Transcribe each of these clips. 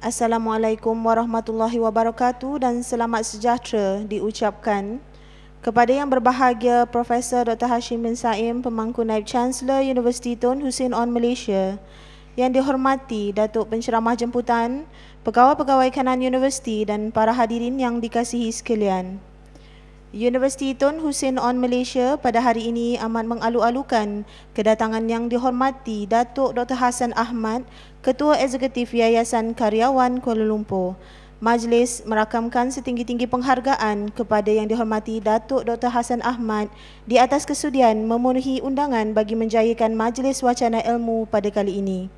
Assalamualaikum warahmatullahi wabarakatuh dan selamat sejahtera diucapkan kepada yang berbahagia Profesor Dr. Hashim bin Saim, Pemangku Naib Chancellor Universiti Tun Hussein On Malaysia, yang dihormati Datuk Penceramah Jemputan, Pegawai-Pegawai Kanan Universiti dan para hadirin yang dikasihi sekalian. Universiti Tun Hussein On Malaysia pada hari ini amat mengalu-alukan kedatangan yang dihormati Datuk Dr. Hassan Ahmad, Ketua Eksekutif Yayasan Karyawan Kuala Lumpur. Majlis merakamkan setinggi-tinggi penghargaan kepada yang dihormati Datuk Dr. Hassan Ahmad di atas kesudian memenuhi undangan bagi menjayakan Majlis Wacana Ilmu pada kali ini.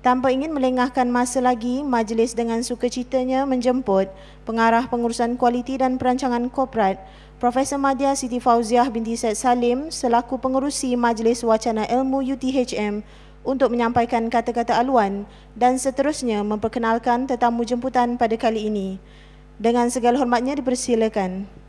Tanpa ingin melengahkan masa lagi, majlis dengan sukacitanya menjemput Pengarah Pengurusan Kualiti dan Perancangan Korporat, Profesor Madya Siti Fauziah binti Said Salim selaku pengerusi Majlis Wacana Ilmu UTHM untuk menyampaikan kata-kata aluan dan seterusnya memperkenalkan tetamu jemputan pada kali ini. Dengan segala hormatnya dipersilakan.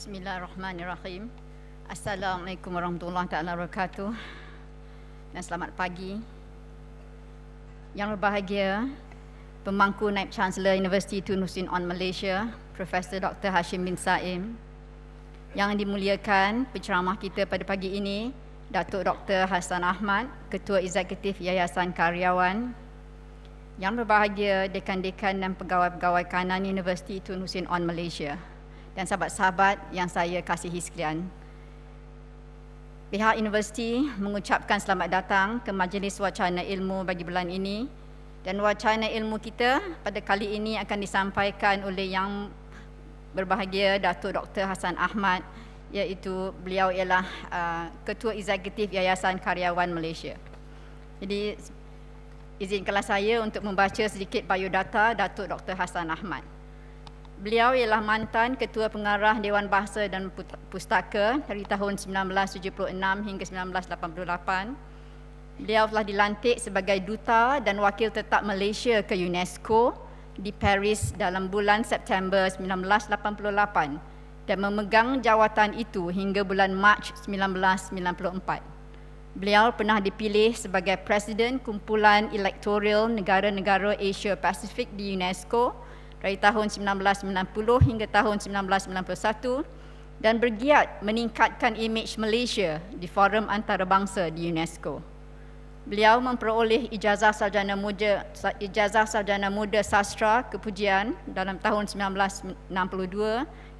Bismillahirrahmanirrahim. Assalamualaikum warahmatullahi wabarakatuh. Dan selamat pagi. Yang berbahagia, Pemangku Naib Chancellor Universiti Tun Hussein On Malaysia, Profesor Dr. Hashim bin Saim. Yang dimuliakan penceramah kita pada pagi ini, Datuk Dr. Hassan Ahmad, Ketua Eksekutif Yayasan Karyawan. Yang berbahagia, dekan-dekan dan pegawai-pegawai kanan Universiti Tun Hussein On Malaysia. Dan sahabat-sahabat yang saya kasihi sekalian. Pihak universiti mengucapkan selamat datang ke Majlis Wacana Ilmu bagi bulan ini, dan wacana ilmu kita pada kali ini akan disampaikan oleh yang berbahagia Datuk Dr. Hassan Ahmad, iaitu beliau ialah Ketua Eksekutif Yayasan Karyawan Malaysia. Jadi izinkanlah saya untuk membaca sedikit biodata Datuk Dr. Hassan Ahmad. Beliau ialah mantan Ketua Pengarah Dewan Bahasa dan Pustaka dari tahun 1976 hingga 1988. Beliau telah dilantik sebagai Duta dan Wakil Tetap Malaysia ke UNESCO di Paris dalam bulan September 1988 dan memegang jawatan itu hingga bulan Mac 1994. Beliau pernah dipilih sebagai Presiden Kumpulan Elektoral Negara-Negara Asia Pasifik di UNESCO dari tahun 1990 hingga tahun 1991 dan bergiat meningkatkan imej Malaysia di forum antarabangsa di UNESCO. Beliau memperoleh ijazah sarjana muda sastra kepujian dalam tahun 1962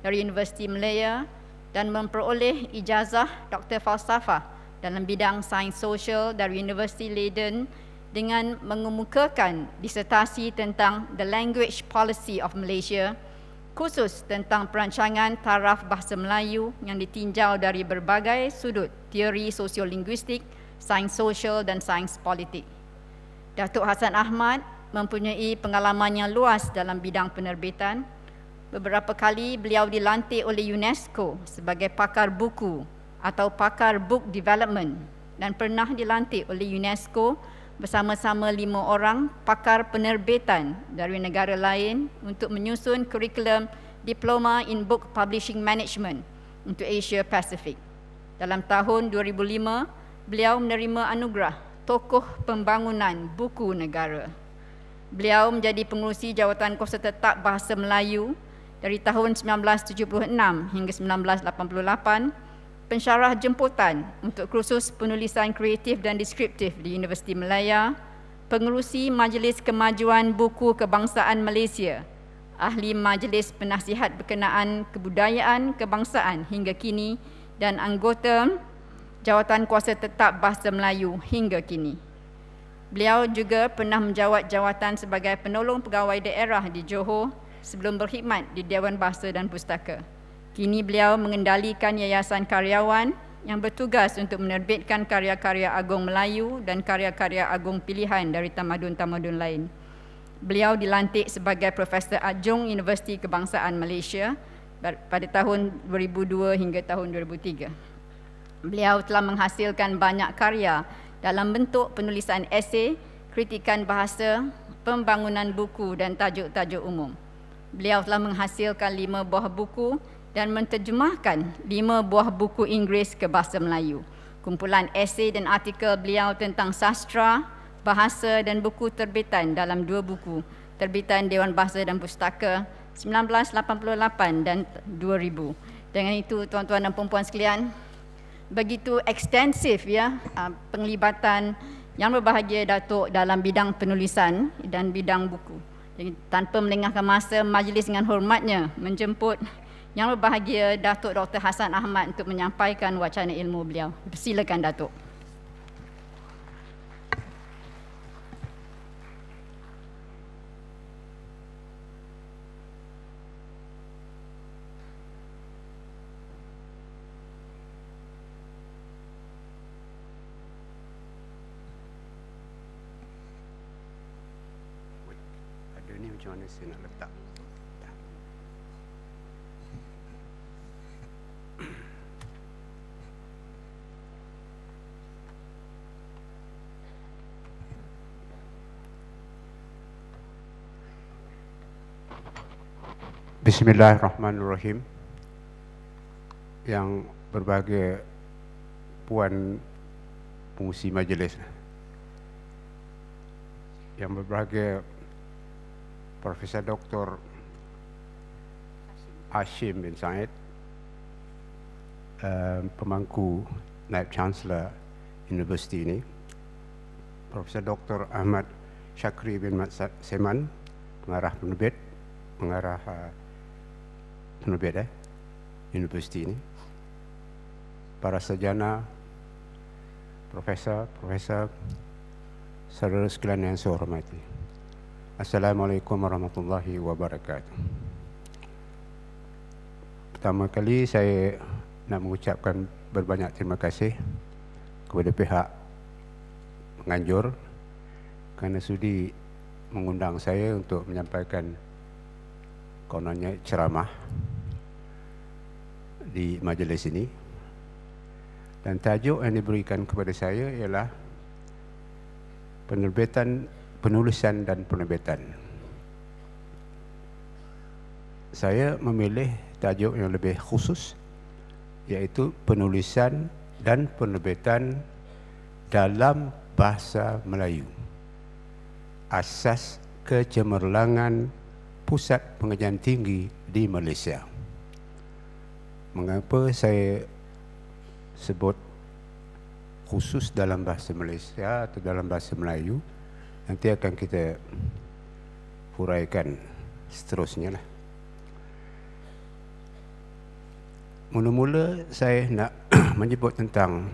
dari Universiti Malaya dan memperoleh ijazah Doktor Falsafah dalam bidang sains sosial dari Universiti Leiden dengan mengemukakan disertasi tentang The Language Policy of Malaysia, khusus tentang perancangan taraf bahasa Melayu yang ditinjau dari berbagai sudut teori sosiolinguistik, sains sosial dan sains politik. Datuk Hassan Ahmad mempunyai pengalaman yang luas dalam bidang penerbitan. Beberapa kali beliau dilantik oleh UNESCO sebagai pakar buku atau pakar book development dan pernah dilantik oleh UNESCO bersama-sama 5 orang pakar penerbitan dari negara lain untuk menyusun kurikulum Diploma in Book Publishing Management untuk Asia Pacific. Dalam tahun 2005, beliau menerima anugerah Tokoh Pembangunan Buku Negara. Beliau menjadi pengerusi Jawatan Kuasa Tetap Bahasa Melayu dari tahun 1976 hingga 1988, pensyarah jemputan untuk kursus penulisan kreatif dan deskriptif di Universiti Malaya, pengerusi Majlis Kemajuan Buku Kebangsaan Malaysia, ahli Majlis Penasihat Berkenaan Kebudayaan Kebangsaan hingga kini dan anggota Jawatan Kuasa Tetap Bahasa Melayu hingga kini. Beliau juga pernah menjawat jawatan sebagai penolong pegawai daerah di Johor sebelum berkhidmat di Dewan Bahasa dan Pustaka. Kini beliau mengendalikan Yayasan Karyawan yang bertugas untuk menerbitkan karya-karya agung Melayu dan karya-karya agung pilihan dari tamadun-tamadun lain. Beliau dilantik sebagai Profesor Adjung Universiti Kebangsaan Malaysia pada tahun 2002 hingga tahun 2003. Beliau telah menghasilkan banyak karya dalam bentuk penulisan esei, kritikan bahasa, pembangunan buku dan tajuk-tajuk umum. Beliau telah menghasilkan 5 buah buku dan menterjemahkan 5 buah buku Inggeris ke bahasa Melayu. Kumpulan esei dan artikel beliau tentang sastra, bahasa dan buku terbitan dalam 2 buku, terbitan Dewan Bahasa dan Pustaka 1988 dan 2000. Dengan itu, tuan-tuan dan puan-puan sekalian, begitu ekstensif ya penglibatan yang berbahagia Datuk dalam bidang penulisan dan bidang buku. Jadi, tanpa melengahkan masa, majlis dengan hormatnya menjemput yang berbahagia Datuk Dr. Hassan Ahmad untuk menyampaikan wacana ilmu beliau. Silakan Datuk. Ini macam mana saya nak letak? Bismillahirrahmanirrahim. Yang berbahagia puan pengurusi majlis, yang berbahagia Profesor Dr. Hashim bin Said, pemangku Naib Chancellor Universiti ini, Profesor Dr. Ahmad Syakri bin Mat Seman, pengarah penerbit Universiti ini, para sarjana, profesor, saudara sekalian yang saya hormati. Assalamualaikum warahmatullahi wabarakatuh. Pertama kali saya nak mengucapkan berbanyak terima kasih kepada pihak penganjur kerana sudi mengundang saya untuk menyampaikan kononnya ceramah di majlis ini. Dan tajuk yang diberikan kepada saya ialah penulisan dan penerbitan. Saya memilih tajuk yang lebih khusus, iaitu penulisan dan penerbitan dalam bahasa Melayu, asas kecemerlangan Pusat Pengajian Tinggi di Malaysia. Mengapa saya sebut khusus dalam bahasa Malaysia atau dalam bahasa Melayu? Nanti akan kita huraikan seterusnya lah. Mula-mula saya nak menyebut tentang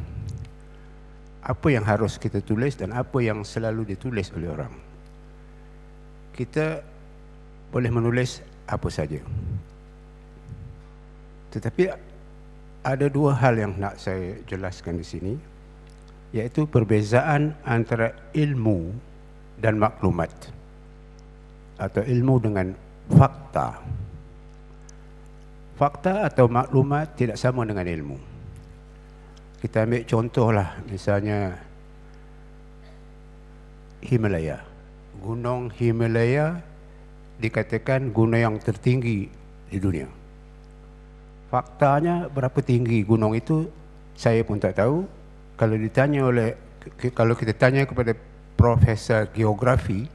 apa yang harus kita tulis dan apa yang selalu ditulis oleh orang. Kita boleh menulis apa saja, tetapi ada 2 hal yang nak saya jelaskan di sini, iaitu perbezaan antara ilmu dan maklumat, atau ilmu dengan fakta. Fakta atau maklumat tidak sama dengan ilmu. Kita ambil contohlah, misalnya Himalaya. Gunung Himalaya dikatakan gunung yang tertinggi di dunia. Faktanya berapa tinggi gunung itu saya pun tak tahu. Kalau kita tanya kepada profesor geografi,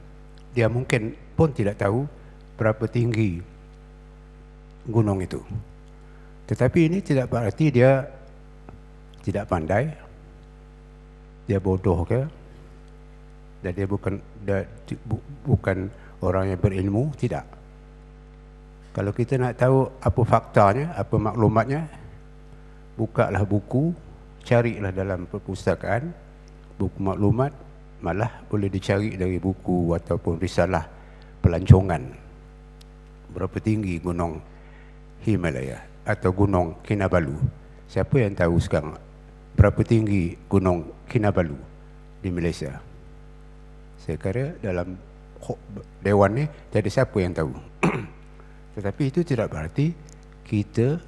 dia mungkin pun tidak tahu berapa tinggi gunung itu. Tetapi ini tidak berarti dia tidak pandai, dia bodoh ke, dan dia bukan orang yang berilmu, tidak. Kalau kita nak tahu apa faktanya, apa maklumatnya, bukalah buku, carilah dalam perpustakaan buku maklumat, malah boleh dicari dari buku ataupun risalah pelancongan. Berapa tinggi gunung Himalaya atau gunung Kinabalu? Siapa yang tahu sekarang berapa tinggi gunung Kinabalu di Malaysia? Saya kira dalam dewan ni jadi siapa yang tahu. Tetapi itu tidak berarti kita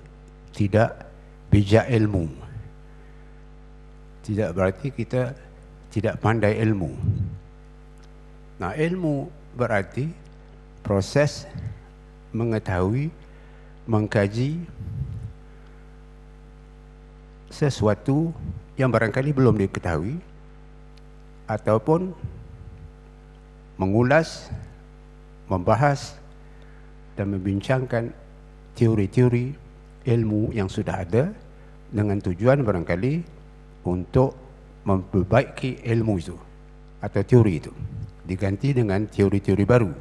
tidak bijak ilmu. tidak berarti kita tidak pandai ilmu. Nah, ilmu berarti proses mengetahui, mengkaji sesuatu yang barangkali belum diketahui, ataupun mengulas, membahas dan membincangkan teori-teori ilmu yang sudah ada dengan tujuan barangkali untuk memperbaiki ilmu itu atau teori itu, diganti dengan teori-teori baru.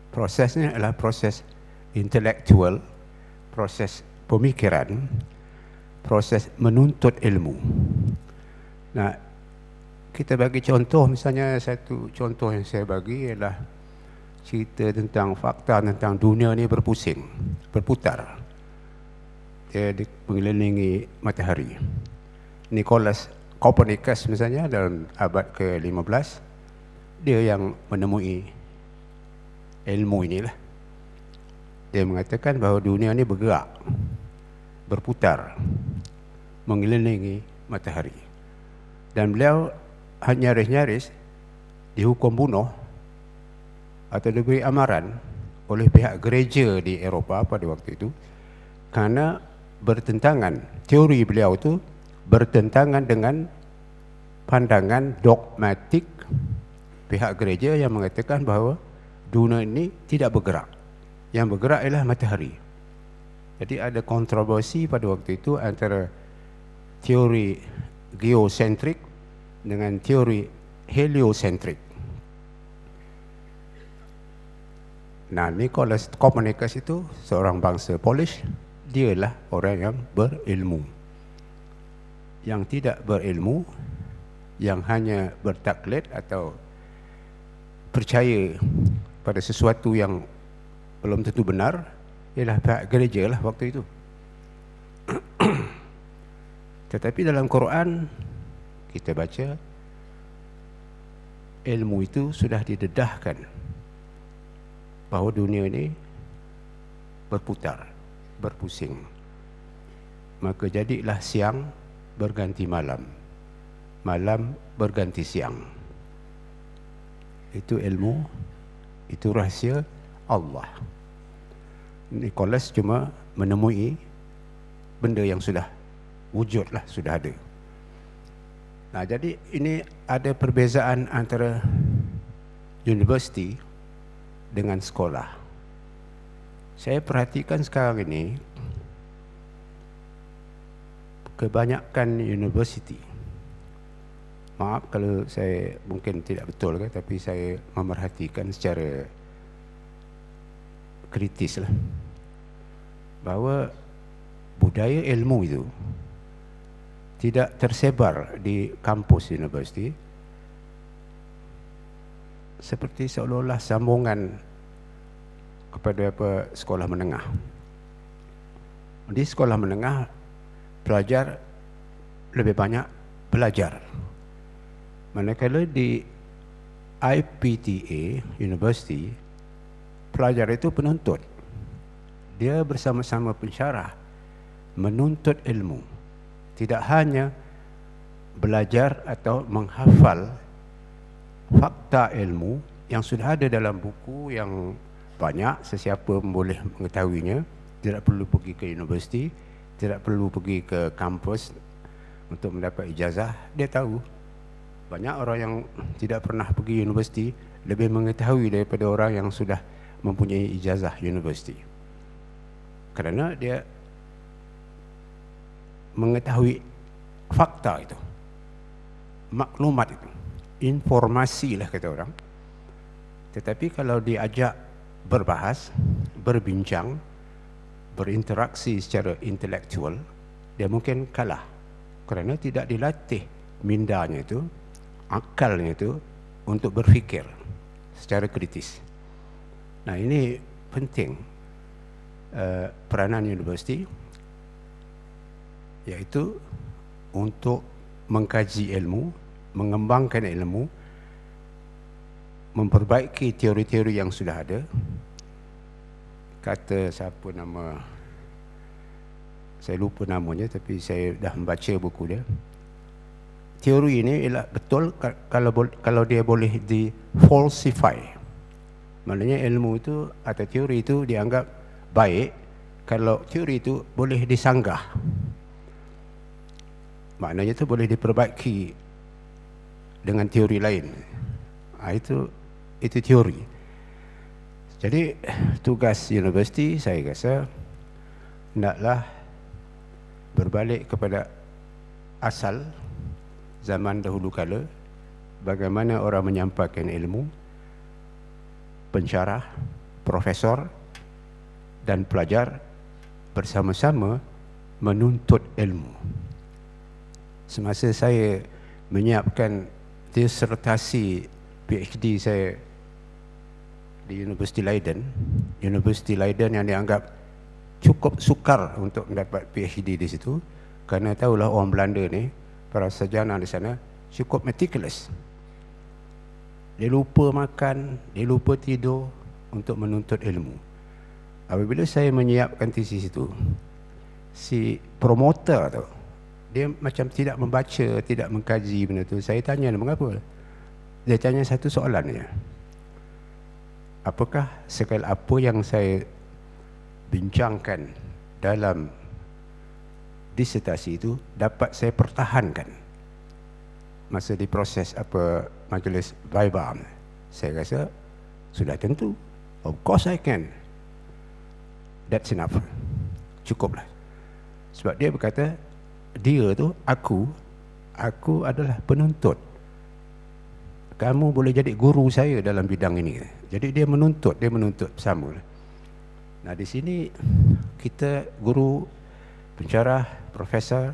Prosesnya adalah proses intelektual, proses pemikiran, proses menuntut ilmu. Nah, kita bagi contoh, misalnya satu contoh yang saya bagi ialah cerita tentang fakta tentang dunia ni berpusing, berputar. Dia mengelilingi matahari. Nicholas Copernicus misalnya dalam abad ke-15, dia yang menemui ilmu inilah. Dia mengatakan bahawa dunia ni bergerak, berputar, mengelilingi matahari. Dan beliau hanya nyaris-nyaris dihukum bunuh atau diberi amaran oleh pihak gereja di Eropah pada waktu itu kerana bertentangan, teori beliau itu bertentangan dengan pandangan dogmatik pihak gereja yang mengatakan bahawa dunia ini tidak bergerak, yang bergerak ialah matahari. Jadi ada kontroversi pada waktu itu antara teori geosentrik dengan teori heliosentrik. Nah, Nicholas Copernicus itu seorang bangsa Polish, dialah orang yang berilmu. Yang tidak berilmu, yang hanya bertaklid atau percaya pada sesuatu yang belum tentu benar, ialah pihak gereja lah waktu itu. Tetapi dalam Quran kita baca ilmu itu sudah didedahkan bahawa dunia ini berputar, berpusing. Maka jadilah siang berganti malam, malam berganti siang. Itu ilmu, itu rahsia Allah. Nicholas cuma menemui benda yang sudah wujudlah, sudah ada. Nah, jadi ini ada perbezaan antara universiti dengan sekolah. Saya perhatikan sekarang ini kebanyakan universiti, maaf kalau saya mungkin tidak betul kan, tapi saya memerhatikan secara kritis lah, bahawa budaya ilmu itu tidak tersebar di kampus universiti, seperti seolah-olah sambungan kepada sekolah menengah. Di sekolah menengah pelajar lebih banyak belajar, manakala di IPTA university pelajar itu penuntut. Dia bersama-sama pensyarah menuntut ilmu, tidak hanya belajar atau menghafal fakta ilmu yang sudah ada dalam buku yang banyak, sesiapa boleh mengetahuinya, tidak perlu pergi ke universiti, tidak perlu pergi ke kampus untuk mendapat ijazah. Dia tahu. Banyak orang yang tidak pernah pergi universiti lebih mengetahui daripada orang yang sudah mempunyai ijazah universiti, kerana dia mengetahui fakta itu, maklumat itu, informasi lah kata orang. Tetapi kalau diajak berbahas, berbincang, berinteraksi secara intelektual, dia mungkin kalah kerana tidak dilatih mindanya itu, akalnya itu untuk berfikir secara kritis. Nah, ini penting peranan universiti, iaitu untuk mengkaji ilmu, mengembangkan ilmu, memperbaiki teori-teori yang sudah ada. Kata siapa nama saya lupa namanya tapi saya dah membaca buku dia. Teori ini ialah betul kalau dia boleh di falsify. Maknanya ilmu itu atau teori itu dianggap baik kalau teori itu boleh disanggah. Maknanya itu boleh diperbaiki dengan teori lain. Itu teori. Jadi tugas universiti saya rasa hendaklah berbalik kepada asal zaman dahulu kala, bagaimana orang menyampaikan ilmu, pensyarah, profesor dan pelajar bersama-sama menuntut ilmu. Semasa saya menyiapkan disertasi PhD saya di Universiti Leiden yang dianggap cukup sukar untuk mendapat PhD di situ, kerana tahulah orang Belanda ni, para sarjana di sana cukup meticulous. Dia lupa makan, dia lupa tidur untuk menuntut ilmu. Apabila saya menyiapkan tesis itu, si promoter tu, dia macam tidak membaca, tidak mengkaji benda tu. Saya tanya dia mengapa. Dia tanya satu soalan saja. Apakah segala apa yang saya bincangkan dalam disertasi itu dapat saya pertahankan masa diproses majlis viva? Saya rasa sudah tentu. Of course I can. That's enough. Cukuplah. Sebab dia berkata, dia tu, aku adalah penuntut. Kamu boleh jadi guru saya dalam bidang ini. Jadi dia menuntut bersama. Nah di sini kita guru, pensyarah, profesor,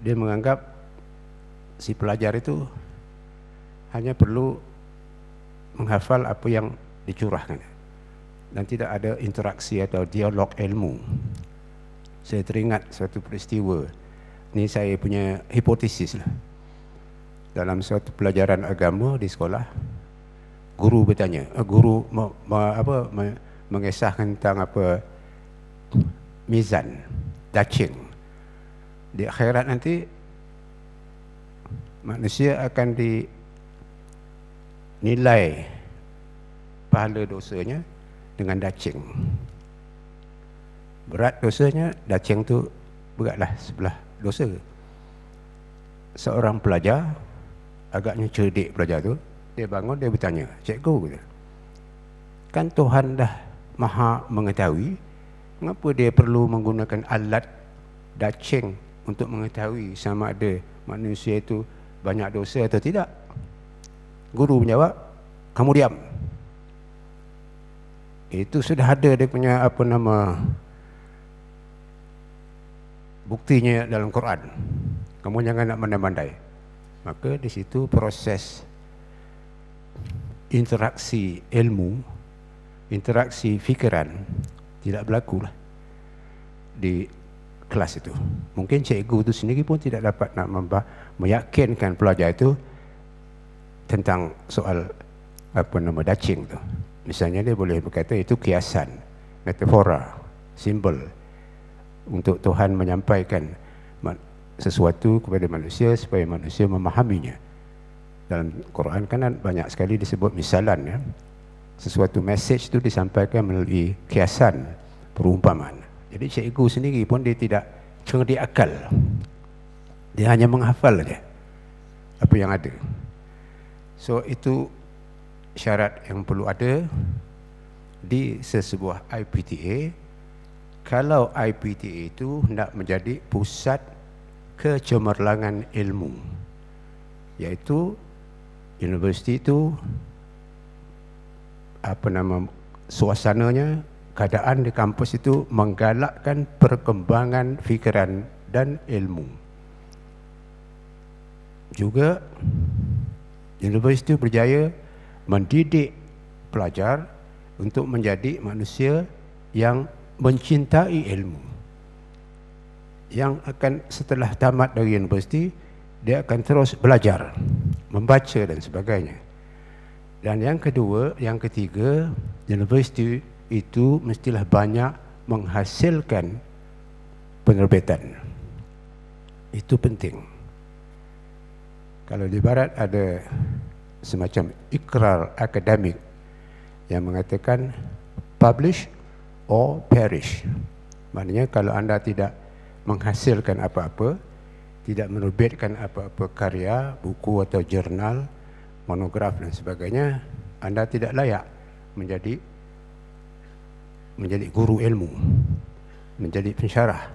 dia menganggap si pelajar itu hanya perlu menghafal apa yang dicurahkan dan tidak ada interaksi atau dialog ilmu. Saya teringat suatu peristiwa. Ini saya punya hipotesis lah. Dalam suatu pelajaran agama di sekolah, guru bertanya, mengisahkan tentang mizan, dacing. Di akhirat nanti manusia akan dinilai pahala dosanya dengan dacing. Berat dosanya, dacing tu beratlah sebelah dosa. Seorang pelajar, agaknya cerdik pelajar tu, dia bangun, dia bertanya, cikgu, kan Tuhan dah maha mengetahui, mengapa dia perlu menggunakan alat dacing untuk mengetahui sama ada manusia itu banyak dosa atau tidak? Guru menjawab, kamu diam. Itu sudah ada dia punya buktinya dalam Quran. Kamu jangan nak mandai-mandai. Maka di situ proses interaksi ilmu, interaksi fikiran tidak berlaku lah di kelas itu. Mungkin cikgu itu sendiri pun tidak dapat nak meyakinkan pelajar itu tentang soal dacing tu. Misalnya dia boleh berkata itu kiasan, metafora, simbol untuk Tuhan menyampaikan sesuatu kepada manusia supaya manusia memahaminya. Dalam Quran kan banyak sekali disebut misalan, ya. Sesuatu message itu disampaikan melalui kiasan, perumpamaan. Jadi cikgu sendiri pun dia tidak cerdik akal. Dia hanya menghafal saja apa yang ada. So itu syarat yang perlu ada di sesebuah IPTA. Kalau IPTA itu hendak menjadi pusat kecemerlangan ilmu, iaitu universiti itu suasananya, keadaan di kampus itu menggalakkan perkembangan fikiran dan ilmu. Juga universiti berjaya mendidik pelajar untuk menjadi manusia yang mencintai ilmu, yang akan setelah tamat dari universiti dia akan terus belajar, membaca dan sebagainya. Dan yang kedua, yang ketiga, universiti itu mestilah banyak menghasilkan penerbitan. Itu penting. Kalau di barat ada semacam ikrar akademik yang mengatakan publish or perish. Maknanya kalau anda tidak menghasilkan apa-apa, tidak menerbitkan apa-apa karya, buku atau jurnal, monograf dan sebagainya, anda tidak layak menjadi guru ilmu, menjadi pensyarah,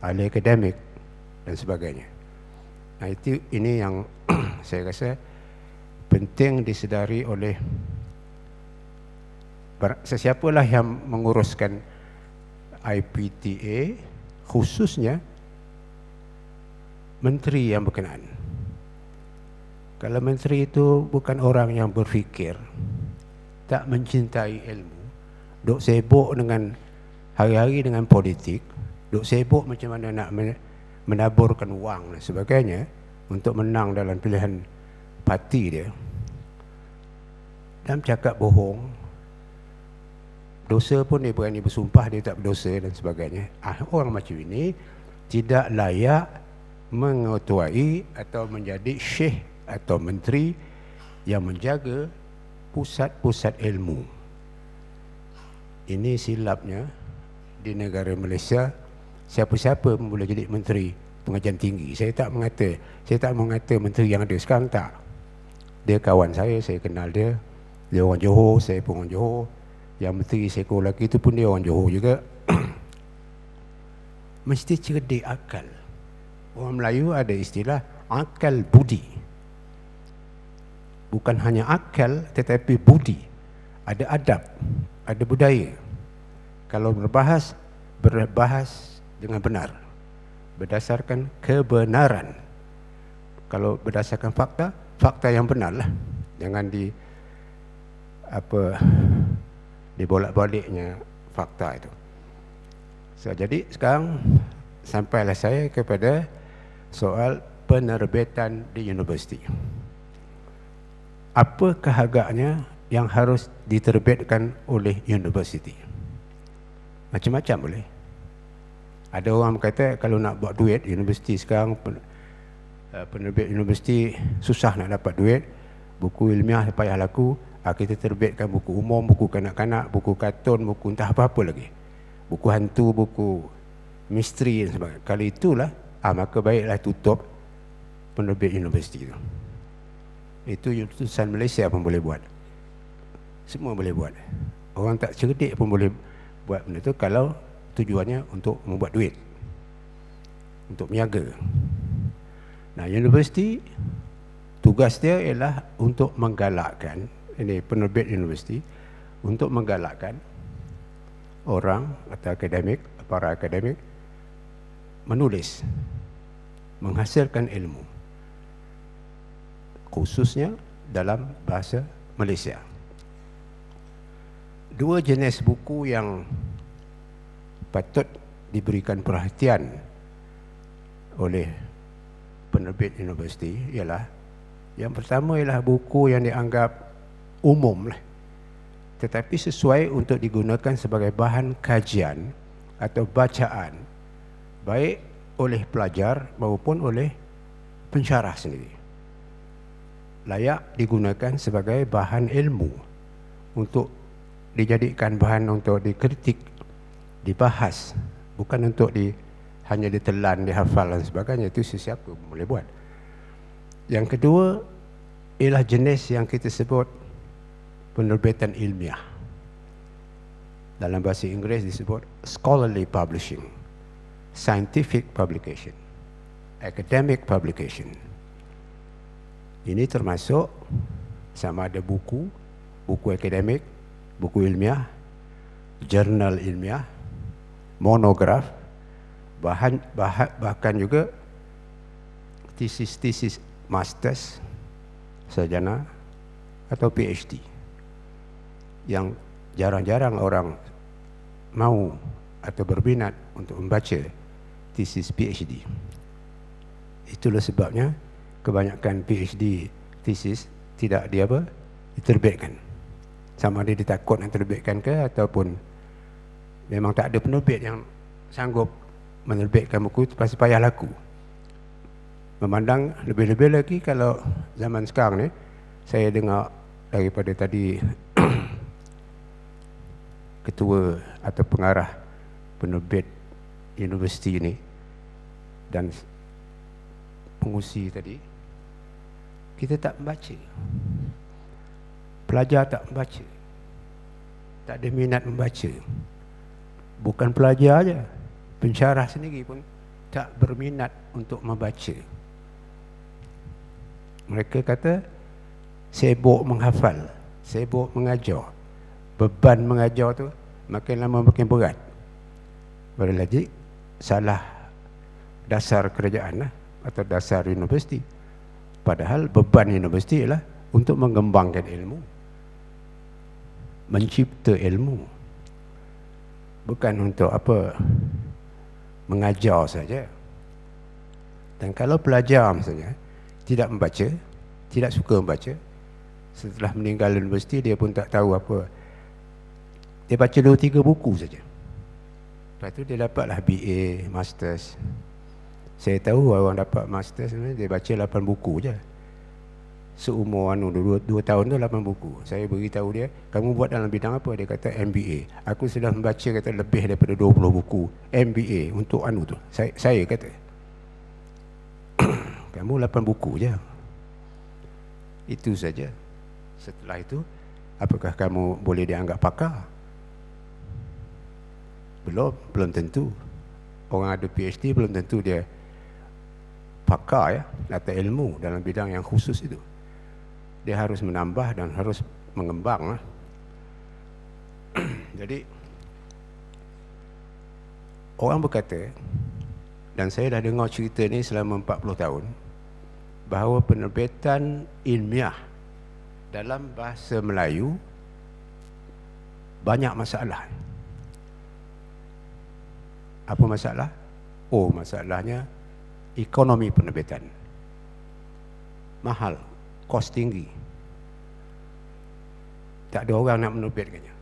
ahli akademik dan sebagainya. Nah, ini yang saya rasa penting disedari oleh sesiapalah yang menguruskan IPTA, khususnya menteri yang berkenaan. Kalau menteri itu bukan orang yang berfikir, tak mencintai ilmu, duk sibuk dengan hari-hari dengan politik, duk sibuk macam mana nak menaburkan wang dan sebagainya untuk menang dalam pilihan parti dia, dan cakap bohong, dosa pun dia berani bersumpah dia tak berdosa dan sebagainya. Orang macam ini tidak layak mengetuai atau menjadi syekh atau menteri yang menjaga pusat-pusat ilmu. Ini silapnya di negara Malaysia. Siapa-siapa pun boleh jadi menteri pengajian tinggi. Saya tak mengata menteri yang ada sekarang, tak. Dia kawan saya kenal dia. Dia orang Johor, saya pun orang Johor. Yang menteri seekor lelaki itu pun dia orang Johor juga. Mesti cerdik akal. Orang Melayu ada istilah akal budi. Bukan hanya akal tetapi budi. Ada adab, ada budaya. Kalau berbahas dengan benar, berdasarkan kebenaran. Kalau berdasarkan fakta yang benar lah. Jangan dibolak-baliknya fakta itu. Jadi sekarang sampailah saya kepada soal penerbitan di universiti. Apakah agaknya yang harus diterbitkan oleh universiti? Macam-macam boleh. Ada orang berkata kalau nak buat duit, universiti sekarang penerbit universiti susah nak dapat duit, buku ilmiah payah laku, kita terbitkan buku umum, buku kanak-kanak, buku kartun, buku entah apa-apa lagi, buku hantu, buku misteri dan sebagainya. Kalau itulah, maka baiklah tutup penerbit universiti itu. Itu utusan Malaysia pun boleh buat. Semua boleh buat. Orang tak cerdik pun boleh buat benda itu kalau tujuannya untuk membuat duit, untuk meniaga. Nah, universiti tugas dia ialah untuk menggalakkan, ini penerbit universiti, untuk menggalakkan orang atau akademik, para akademik menulis, menghasilkan ilmu, khususnya dalam bahasa Malaysia. Dua jenis buku yang patut diberikan perhatian oleh penerbit universiti ialah, yang pertama ialah buku yang dianggap umum lah, tetapi sesuai untuk digunakan sebagai bahan kajian atau bacaan baik oleh pelajar maupun oleh pensyarah sendiri. Layak digunakan sebagai bahan ilmu untuk dijadikan bahan untuk dikritik, dibahas, bukan untuk hanya ditelan, dihafal dan sebagainya. Itu sesiapa boleh buat. Yang kedua ialah jenis yang kita sebut penerbitan ilmiah. Dalam bahasa Inggeris disebut scholarly publishing, scientific publication, academic publication. Ini termasuk sama ada buku akademik, buku ilmiah, jurnal ilmiah, monograf, bahkan juga tesis masters, sarjana atau PhD, yang jarang-jarang orang mau atau berminat untuk membaca tesis PhD. Itulah sebabnya kebanyakan PhD tesis tidak diterbitkan. Sama ada ditakut nak terbitkan ke, ataupun memang tak ada penerbit yang sanggup menerbitkan buku itu pasti payah laku. Memandang lebih-lebih lagi kalau zaman sekarang ni, saya dengar daripada tadi ketua atau pengarah penerbit universiti ini dan pengusi tadi, kita tak membaca. Pelajar tak membaca. Tak ada minat membaca. Bukan pelajar aja, pensyarah sendiri pun tak berminat untuk membaca. Mereka kata sibuk menghafal, sibuk mengajar. Beban mengajar tu makin lama makin berat. Berlagi salah dasar kerajaan lah, atau dasar universiti. Padahal beban universiti ialah untuk mengembangkan ilmu, mencipta ilmu, bukan untuk apa, mengajar saja. Dan kalau pelajar misalnya tidak membaca, tidak suka membaca, setelah meninggal universiti dia pun tak tahu apa, dia baca 2-3 buku saja. Lepas tu dia dapatlah BA, Masters. Saya tahu orang dapat Masters dia baca 8 buku je. Seumur 2 tahun tu 8 buku. Saya beritahu dia, kamu buat dalam bidang apa? Dia kata MBA. Aku sudah membaca kata lebih daripada 20 buku MBA untuk tu. Saya kata, kamu 8 buku je. Itu saja. Setelah itu, apakah kamu boleh dianggap pakar? Belum tentu. Orang ada PhD belum tentu dia pakar ya, atau ilmu dalam bidang yang khusus itu. Dia harus menambah dan harus mengembang. Jadi orang berkata, dan saya dah dengar cerita ni selama 40 tahun, bahawa penerbitan ilmiah dalam bahasa Melayu banyak masalah. Apa masalah? Oh, masalahnya ekonomi penerbitan. Mahal, kos tinggi. Tak ada orang nak menerbitkannya.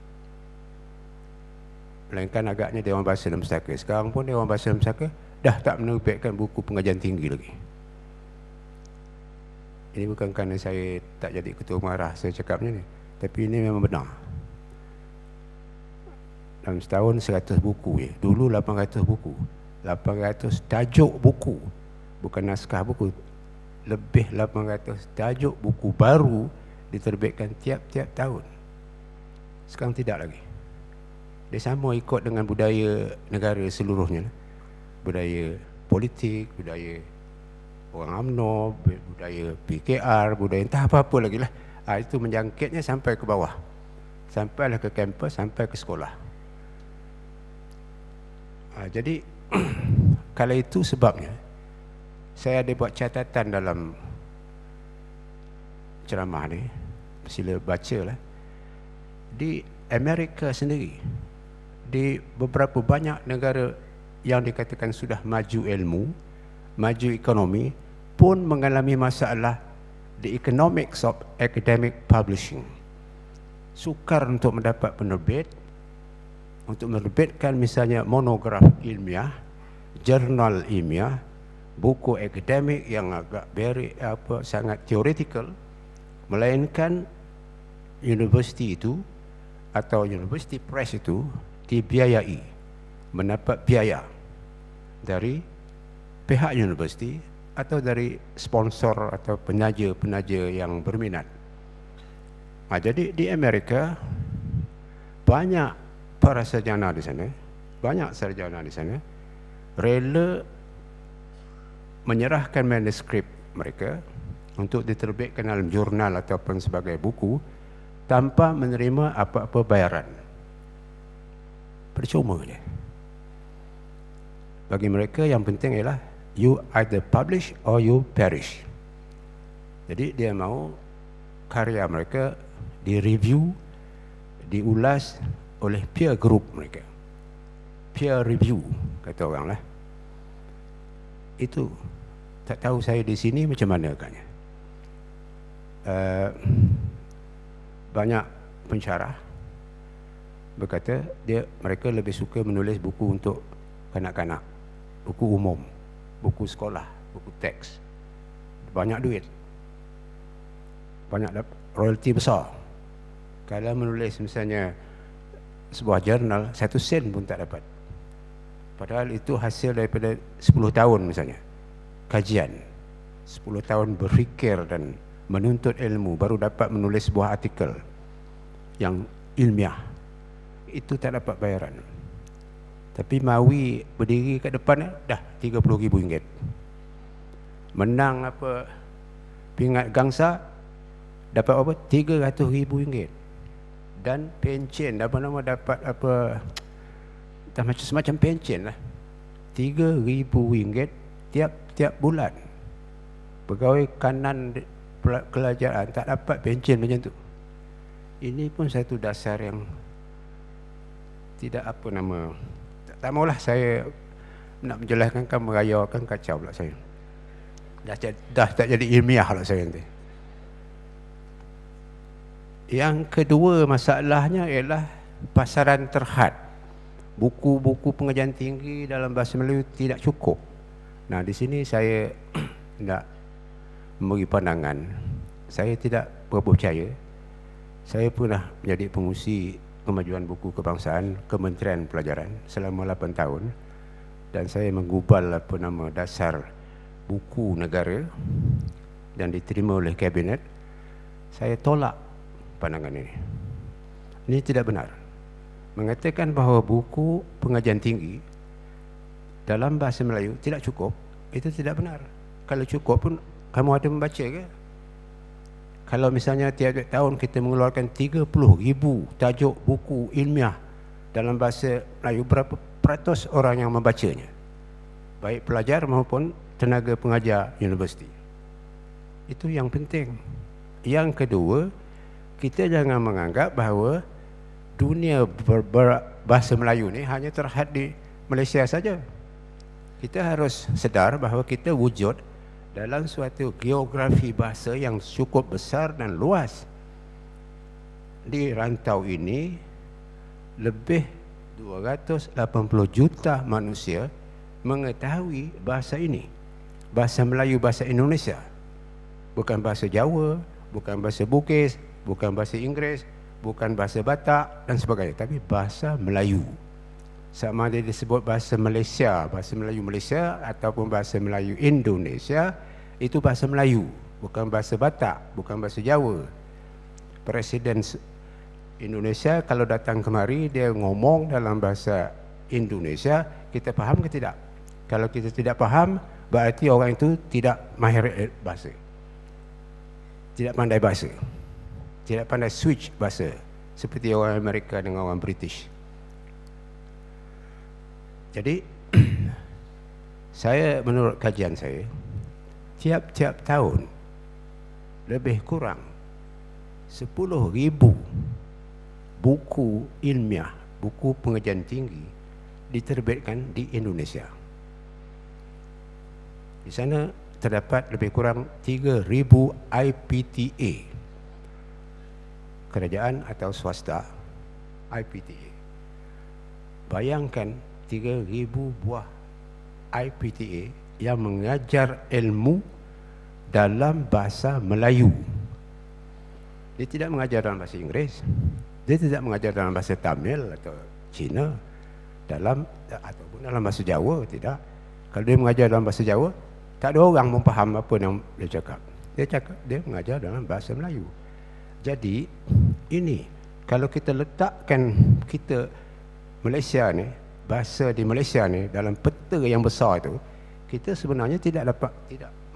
Melainkan agaknya Dewan Bahasa dan Pustaka. Sekarang pun Dewan Bahasa dan Pustaka dah tak menerbitkan buku pengajian tinggi lagi. Ini bukan kerana saya tak jadi ketua pengarah saya cakapnya ni, tapi ini memang benar. Dalam setahun 100 buku je. Dulu 800 buku. 800 tajuk buku. Bukan naskah buku. Lebih 800 tajuk buku baru diterbitkan tiap-tiap tahun. Sekarang tidak lagi. Dia sama ikut dengan budaya negara seluruhnya. Budaya politik, budaya orang UMNO, budaya PKR, budaya entah apa-apa lagi lah. Itu menjangkitnya sampai ke bawah. Sampailah ke kampus, sampai ke sekolah. Jadi kalau itu sebabnya saya ada buat catatan dalam ceramah ni, sila bacalah. Di Amerika sendiri, di beberapa banyak negara yang dikatakan sudah maju ilmu, maju ekonomi, pun mengalami masalah the economics of academic publishing. Sukar untuk mendapat penerbit, untuk menerbitkan misalnya monograf ilmiah, jurnal ilmiah, buku akademik yang agak sangat teoretikal, melainkan universiti itu atau university press itu dibiayai, mendapat biaya dari pihak universiti atau dari sponsor atau penaja-penaja yang berminat. Jadi di Amerika banyak para sarjana di sana, banyak sarjana di sana rela menyerahkan manuskrip mereka untuk diterbitkan dalam jurnal ataupun sebagai buku tanpa menerima apa-apa bayaran. Percuma dia. Bagi mereka yang penting ialah you either publish or you perish. Jadi dia mahu karya mereka direview, diulas oleh peer group mereka. Peer review kata orang lah. Itu tak tahu saya di sini macam mana agaknya. Banyak pensyarah berkata mereka lebih suka menulis buku untuk kanak-kanak, buku umum, buku sekolah, buku teks. Banyak duit, banyak royalti besar. Kalau menulis misalnya sebuah jurnal, 1 sen pun tak dapat. Padahal itu hasil daripada 10 tahun misalnya kajian, 10 tahun berfikir dan menuntut ilmu, baru dapat menulis sebuah artikel yang ilmiah. Itu tak dapat bayaran. Tapi Mawi berdiri kat depan dah RM30,000. Menang apa pingat gangsa dapat apa? RM300,000. Dan pencen apa nama dapat apa, dah macam semacam pencen lah, RM3,000 tiap bulan. Pegawai kanan kerajaan tak dapat pencen macam tu. Ini pun satu dasar yang tidak apa nama, tak maulah saya nak menjelaskan, kan merayakan, kacau pula saya. Dah tak jadi ilmiah lah saya nanti. Yang kedua masalahnya ialah pasaran terhad. Buku-buku pengajian tinggi dalam bahasa Melayu tidak cukup. Nah, di sini saya nak memberi pandangan. Saya tidak percaya. Saya pernah menjadi pengurusi kemajuan buku kebangsaan Kementerian Pelajaran selama 8 tahun, dan saya menggubal apa nama dasar buku negara dan diterima oleh kabinet. Saya tolak pandangan ini. Ini tidak benar. Mengatakan bahawa buku pengajian tinggi dalam bahasa Melayu tidak cukup, itu tidak benar. Kalau cukup pun kamu ada membaca ke? Kalau misalnya tiap-tiap tahun kita mengeluarkan 30,000 tajuk buku ilmiah dalam bahasa Melayu, berapa peratus orang yang membacanya? Baik pelajar maupun tenaga pengajar universiti. Itu yang penting. Yang kedua, kita jangan menganggap bahawa dunia berbahasa Melayu ni hanya terhad di Malaysia saja. Kita harus sedar bahawa kita wujud dalam suatu geografi bahasa yang cukup besar dan luas. Di rantau ini lebih 280 juta manusia mengetahui bahasa ini, bahasa Melayu, bahasa Indonesia. Bukan bahasa Jawa, bukan bahasa Bugis, bukan bahasa Inggeris, bukan bahasa Batak dan sebagainya, tapi bahasa Melayu. Sama ada disebut bahasa Malaysia, bahasa Melayu Malaysia, ataupun bahasa Melayu Indonesia, itu bahasa Melayu, bukan bahasa Batak, bukan bahasa Jawa. Presiden Indonesia kalau datang kemari, dia ngomong dalam bahasa Indonesia, kita faham ke tidak? Kalau kita tidak faham, berarti orang itu tidak mahir bahasa, tidak pandai bahasa, tidak pandai switch bahasa, seperti orang Amerika dengan orang British. Jadi saya, menurut kajian saya, tiap-tiap tahun lebih kurang 10,000 buku ilmiah, buku pengajian tinggi diterbitkan di Indonesia. Di sana terdapat lebih kurang 3,000 IPTA, kerajaan atau swasta IPTA. Bayangkan 3,000 buah IPTA yang mengajar ilmu dalam bahasa Melayu. Dia tidak mengajar dalam bahasa Inggeris, dia tidak mengajar dalam bahasa Tamil atau Cina, ataupun dalam bahasa Jawa, tidak. Kalau dia mengajar dalam bahasa Jawa, tak ada orang memfaham apa yang dia cakap. Dia mengajar dalam bahasa Melayu. Jadi ini, kalau kita letakkan kita Malaysia ni, bahasa di Malaysia ni dalam peta yang besar itu, kita sebenarnya tidak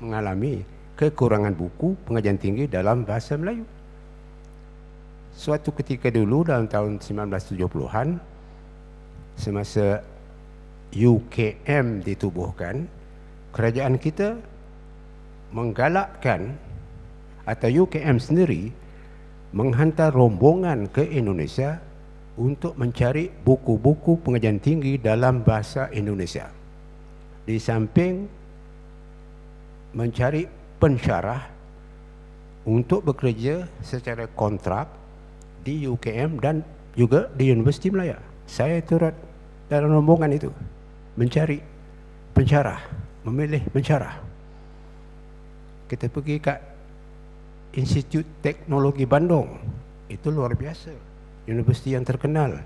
mengalami kekurangan buku pengajian tinggi dalam bahasa Melayu. Suatu ketika dulu dalam tahun 1970-an, semasa UKM ditubuhkan, kerajaan kita menggalakkan, atau UKM sendiri menghantar rombongan ke Indonesia untuk mencari buku-buku pengajian tinggi dalam bahasa Indonesia. Di samping mencari pensyarah untuk bekerja secara kontrak di UKM dan juga di Universiti Malaya. Saya turut dalam rombongan itu, mencari pensyarah, memilih pensyarah. Kita pergi kat Institut Teknologi Bandung, itu luar biasa, universiti yang terkenal,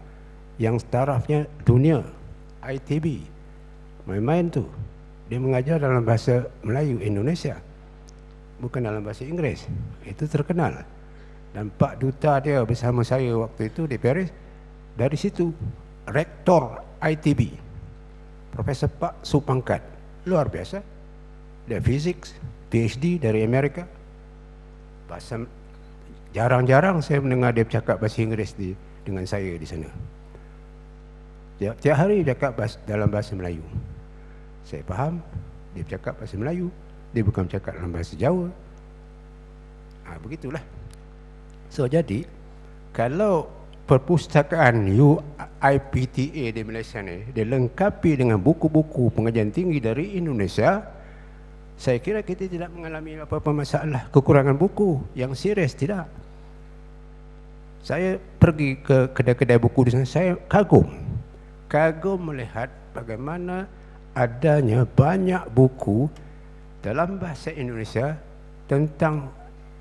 yang tarafnya dunia, ITB. Main-main tu, dia mengajar dalam bahasa Melayu Indonesia, bukan dalam bahasa Inggeris. Itu terkenal. Dan Pak Duta dia bersama saya waktu itu di Paris, dari situ, Rektor ITB, Profesor Pak Supangkat, luar biasa. Dia fizik, PhD dari Amerika. Bahasa, jarang-jarang saya mendengar dia bercakap bahasa Inggeris dengan saya di sana. Tiap hari dia cakap dalam bahasa Melayu. Saya faham, dia bercakap bahasa Melayu, dia bukan bercakap dalam bahasa Jawa. Begitulah. So jadi, kalau perpustakaan UIPTA di Malaysia ni dilengkapi dengan buku-buku pengajian tinggi dari Indonesia, saya kira kita tidak mengalami apa-apa masalah kekurangan buku yang serius, tidak. Saya pergi ke kedai-kedai buku di sana, saya kagum melihat bagaimana adanya banyak buku dalam bahasa Indonesia tentang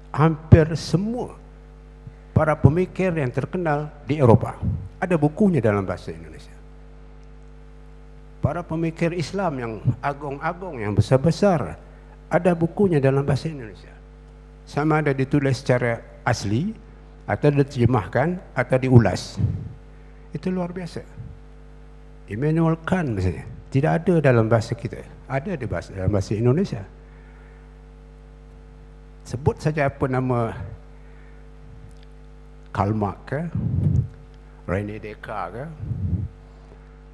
hampir semua para pemikir yang terkenal di Eropah. Ada bukunya dalam bahasa Indonesia. Para pemikir Islam yang agung-agung, yang besar-besar, ada bukunya dalam bahasa Indonesia. Sama ada ditulis secara asli, atau diterjemahkan, atau diulas. Itu luar biasa. Immanuel Kant misalnya, tidak ada dalam bahasa kita, ada dalam bahasa Indonesia. Sebut saja apa nama Karl Marx ke, René Descartes ke,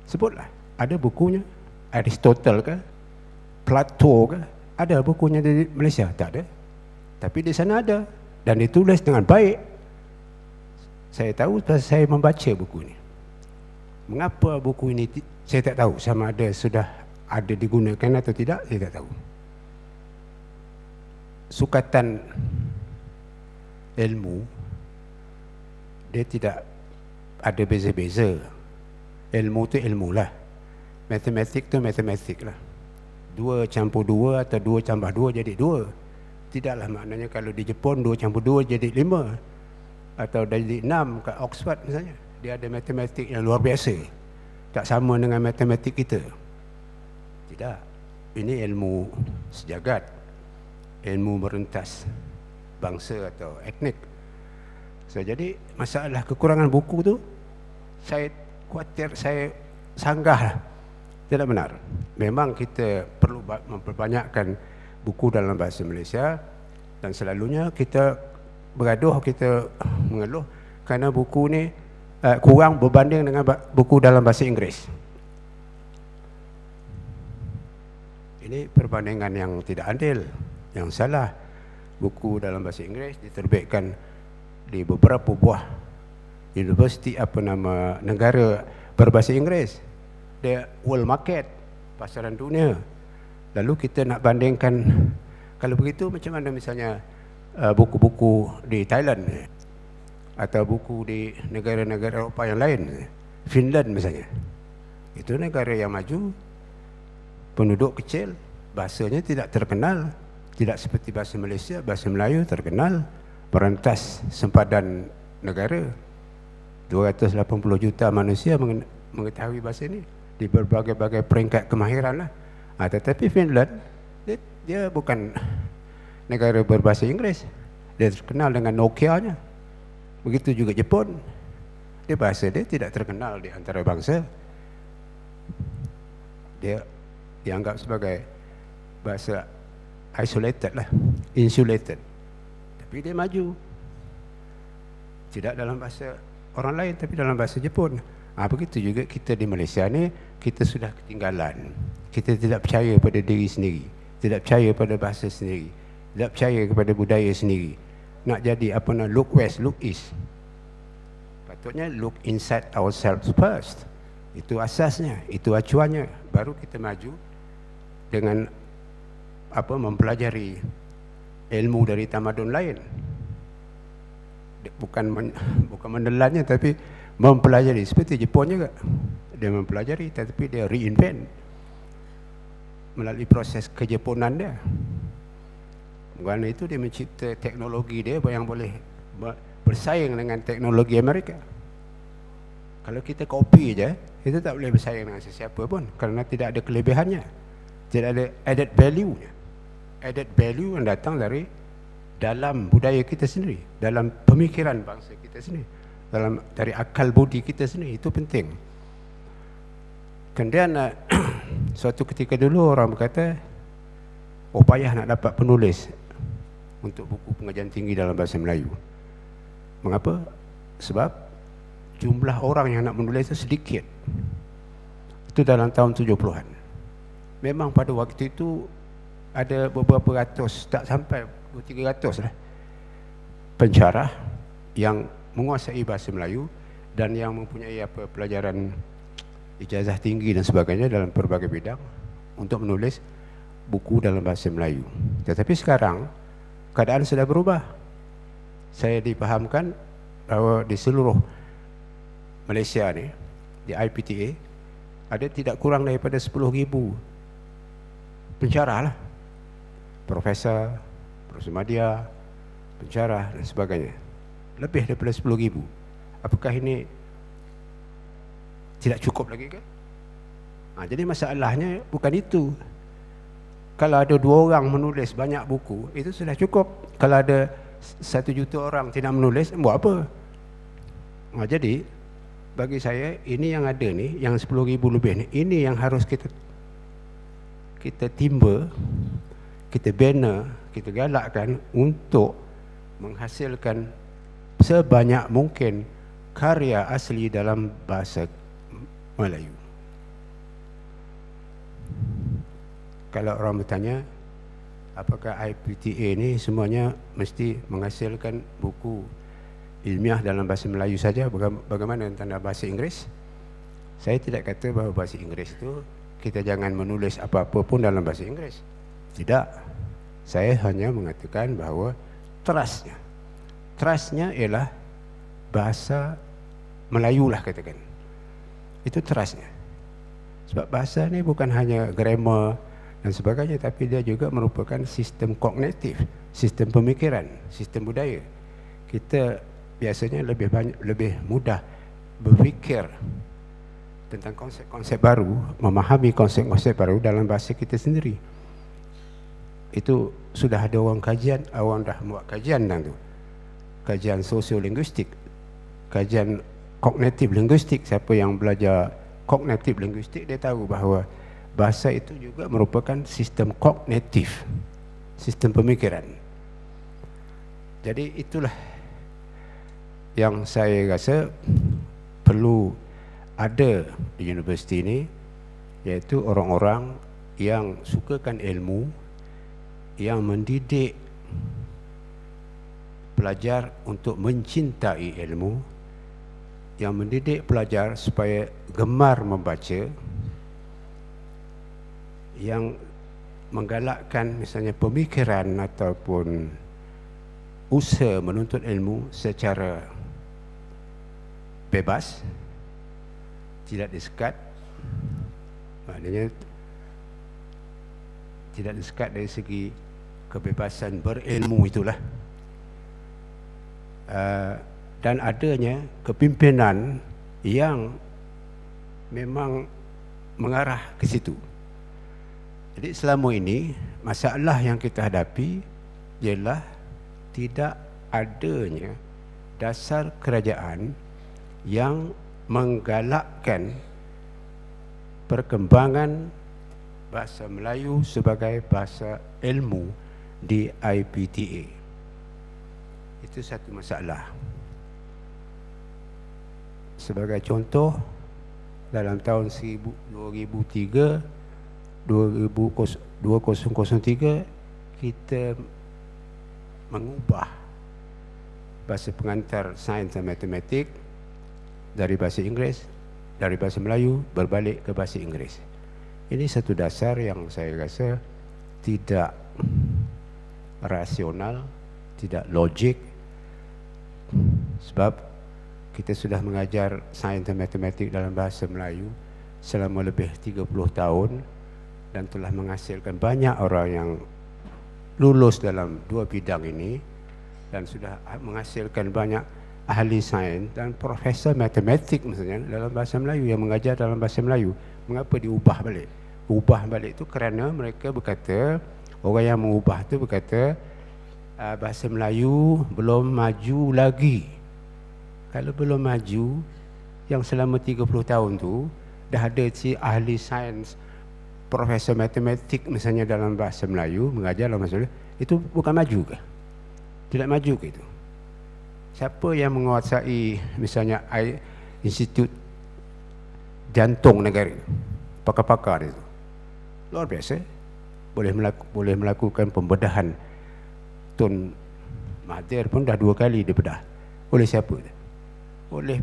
sebutlah, ada bukunya. Aristotle ke, Plato ke, ada bukunya di Malaysia? Tak ada. Tapi di sana ada, dan ditulis dengan baik. Saya tahu sebab saya membaca buku ini. Mengapa buku ini saya tak tahu, sama ada sudah ada digunakan atau tidak, saya tak tahu. Sukatan ilmu dia tidak ada beza-beza. Ilmu tu ilmu lah, matematik tu matematik lah. 2 campur 2 atau 2 tambah 2 jadi 2. Tidaklah maknanya kalau di Jepun 2 campur 2 jadi 5, atau jadi 6 kat Oxford misalnya. Dia ada matematik yang luar biasa, tak sama dengan matematik kita. Tidak. Ini ilmu sejagat, ilmu merentas bangsa atau etnik. So, jadi masalah kekurangan buku tu, saya khawatir, saya sanggah tidak benar. Memang kita perlu memperbanyakkan buku dalam bahasa Malaysia, dan selalunya kita bergaduh, kita mengeluh kerana buku ni kurang berbanding dengan buku dalam bahasa Inggeris. Ini perbandingan yang tidak adil, yang salah. Buku dalam bahasa Inggeris diterbitkan di beberapa buah universiti negara berbahasa Inggeris. Dia world market, pasaran dunia. Lalu kita nak bandingkan, kalau begitu macam mana misalnya buku-buku di Thailand atau buku di negara-negara Eropah yang lain, Finland misalnya. Itu negara yang maju, penduduk kecil, bahasanya tidak terkenal, tidak seperti bahasa Malaysia. Bahasa Melayu terkenal, merentas sempadan negara. 280 juta manusia mengetahui bahasa ini di berbagai-bagai peringkat kemahiran lah. Tetapi Finland, dia bukan negara berbahasa Inggeris, dia terkenal dengan Nokia-nya. Begitu juga Jepun, dia bahasa dia tidak terkenal di antara bangsa. Dia dianggap sebagai bahasa isolated lah, insulated. Tapi dia maju, tidak dalam bahasa orang lain, tapi dalam bahasa Jepun. Begitu juga kita di Malaysia ni, kita sudah ketinggalan. Kita tidak percaya pada diri sendiri, tidak percaya pada bahasa sendiri, tidak percaya kepada budaya sendiri. Nak jadi look west, look east. Patutnya look inside ourselves first. Itu asasnya, itu acuannya. Baru kita maju dengan mempelajari ilmu dari tamadun lain. Bukan menelannya, tapi mempelajari. Seperti Jepun juga, dia mempelajari, tetapi dia reinvent. melalui proses kejepunan dia. Kerana itu dia mencipta teknologi dia yang boleh bersaing dengan teknologi Amerika. Kalau kita copy je, kita tak boleh bersaing dengan sesiapa pun kerana tidak ada kelebihannya. Tidak ada added value-nya. Added value yang datang dari dalam budaya kita sendiri, dalam pemikiran bangsa kita sendiri, dari akal budi kita sendiri. Itu penting. Kemudian suatu ketika dulu orang berkata, oh payah nak dapat penulis untuk buku pengajian tinggi dalam bahasa Melayu. Mengapa? Sebab jumlah orang yang nak menulis itu sedikit. Itu dalam tahun 70-an. Memang pada waktu itu ada beberapa ratus, tak sampai 200-300 lah, pensyarah yang menguasai bahasa Melayu dan yang mempunyai pelajaran ijazah tinggi dan sebagainya dalam pelbagai bidang untuk menulis buku dalam bahasa Melayu. Tetapi sekarang keadaan sudah berubah. Saya dipahamkan bahawa di seluruh Malaysia ni, di IPTA, ada tidak kurang daripada 10,000 pensyarah lah, profesor, profesor madya, pensyarah dan sebagainya. Lebih daripada 10,000. Apakah ini tidak cukup lagi ke? Jadi masalahnya bukan itu. Kalau ada 2 orang menulis banyak buku, itu sudah cukup. Kalau ada 1 juta orang tidak menulis, buat apa? Jadi bagi saya ini yang ada ni, yang 10,000 lebih ni, ini yang harus kita timba, kita bina, kita galakkan untuk menghasilkan sebanyak mungkin karya asli dalam bahasa Melayu. Kalau orang bertanya, apakah IPTA ni semuanya mesti menghasilkan buku ilmiah dalam bahasa Melayu saja? Bagaimana tentang bahasa Inggeris? Saya tidak kata bahawa bahasa Inggeris itu kita jangan menulis apa-apa pun dalam bahasa Inggeris. Tidak. Saya hanya mengatakan bahawa trustnya ialah bahasa Melayu lah katakan. Itu trustnya. Sebab bahasa ni bukan hanya grammar dan sebagainya, tapi dia juga merupakan sistem kognitif, sistem pemikiran, sistem budaya. Kita biasanya lebih mudah berfikir tentang konsep-konsep baru, memahami konsep-konsep baru dalam bahasa kita sendiri. Itu sudah ada orang dah buat kajian tentang tu. Kajian sosiolinguistik, kajian kognitif linguistik. Siapa yang belajar kognitif linguistik, dia tahu bahawa bahasa itu juga merupakan sistem kognitif, sistem pemikiran. Jadi itulah yang saya rasa perlu ada di universiti ini, iaitu orang-orang yang sukakan ilmu, yang mendidik pelajar untuk mencintai ilmu, yang mendidik pelajar supaya gemar membaca, yang menggalakkan misalnya pemikiran ataupun usaha menuntut ilmu secara bebas, tidak disekat. Maknanya tidak disekat dari segi kebebasan berilmu itulah. Dan adanya kepimpinan yang memang mengarah ke situ. Jadi selama ini masalah yang kita hadapi ialah tidak adanya dasar kerajaan yang menggalakkan perkembangan bahasa Melayu sebagai bahasa ilmu di IPTA. Itu satu masalah. Sebagai contoh, dalam tahun 2003 kita mengubah bahasa pengantar sains dan matematik dari bahasa Inggeris, dari bahasa Melayu berbalik ke bahasa Inggeris. Ini satu dasar yang saya rasa tidak rasional, tidak logik, sebab kita sudah mengajar sains dan matematik dalam bahasa Melayu selama lebih 30 tahun dan telah menghasilkan banyak orang yang lulus dalam dua bidang ini dan sudah menghasilkan banyak ahli sains dan profesor matematik misalnya dalam bahasa Melayu yang mengajar dalam bahasa Melayu. Mengapa diubah balik? Ubah balik itu kerana mereka berkata, orang yang mengubah itu berkata bahasa Melayu belum maju lagi. Kalau belum maju, yang selama 30 tahun tu dah ada si ahli sains, profesor matematik misalnya dalam bahasa Melayu, mengajar dalam bahasa Melayu, itu bukan maju ke? Tidak maju ke itu? Siapa yang menguasai misalnya Institut Jantung Negara, pakar-pakar itu luar biasa, boleh melakukan pembedahan Tun Mahathir pun dah 2 kali dibedah. Oleh siapa? Oleh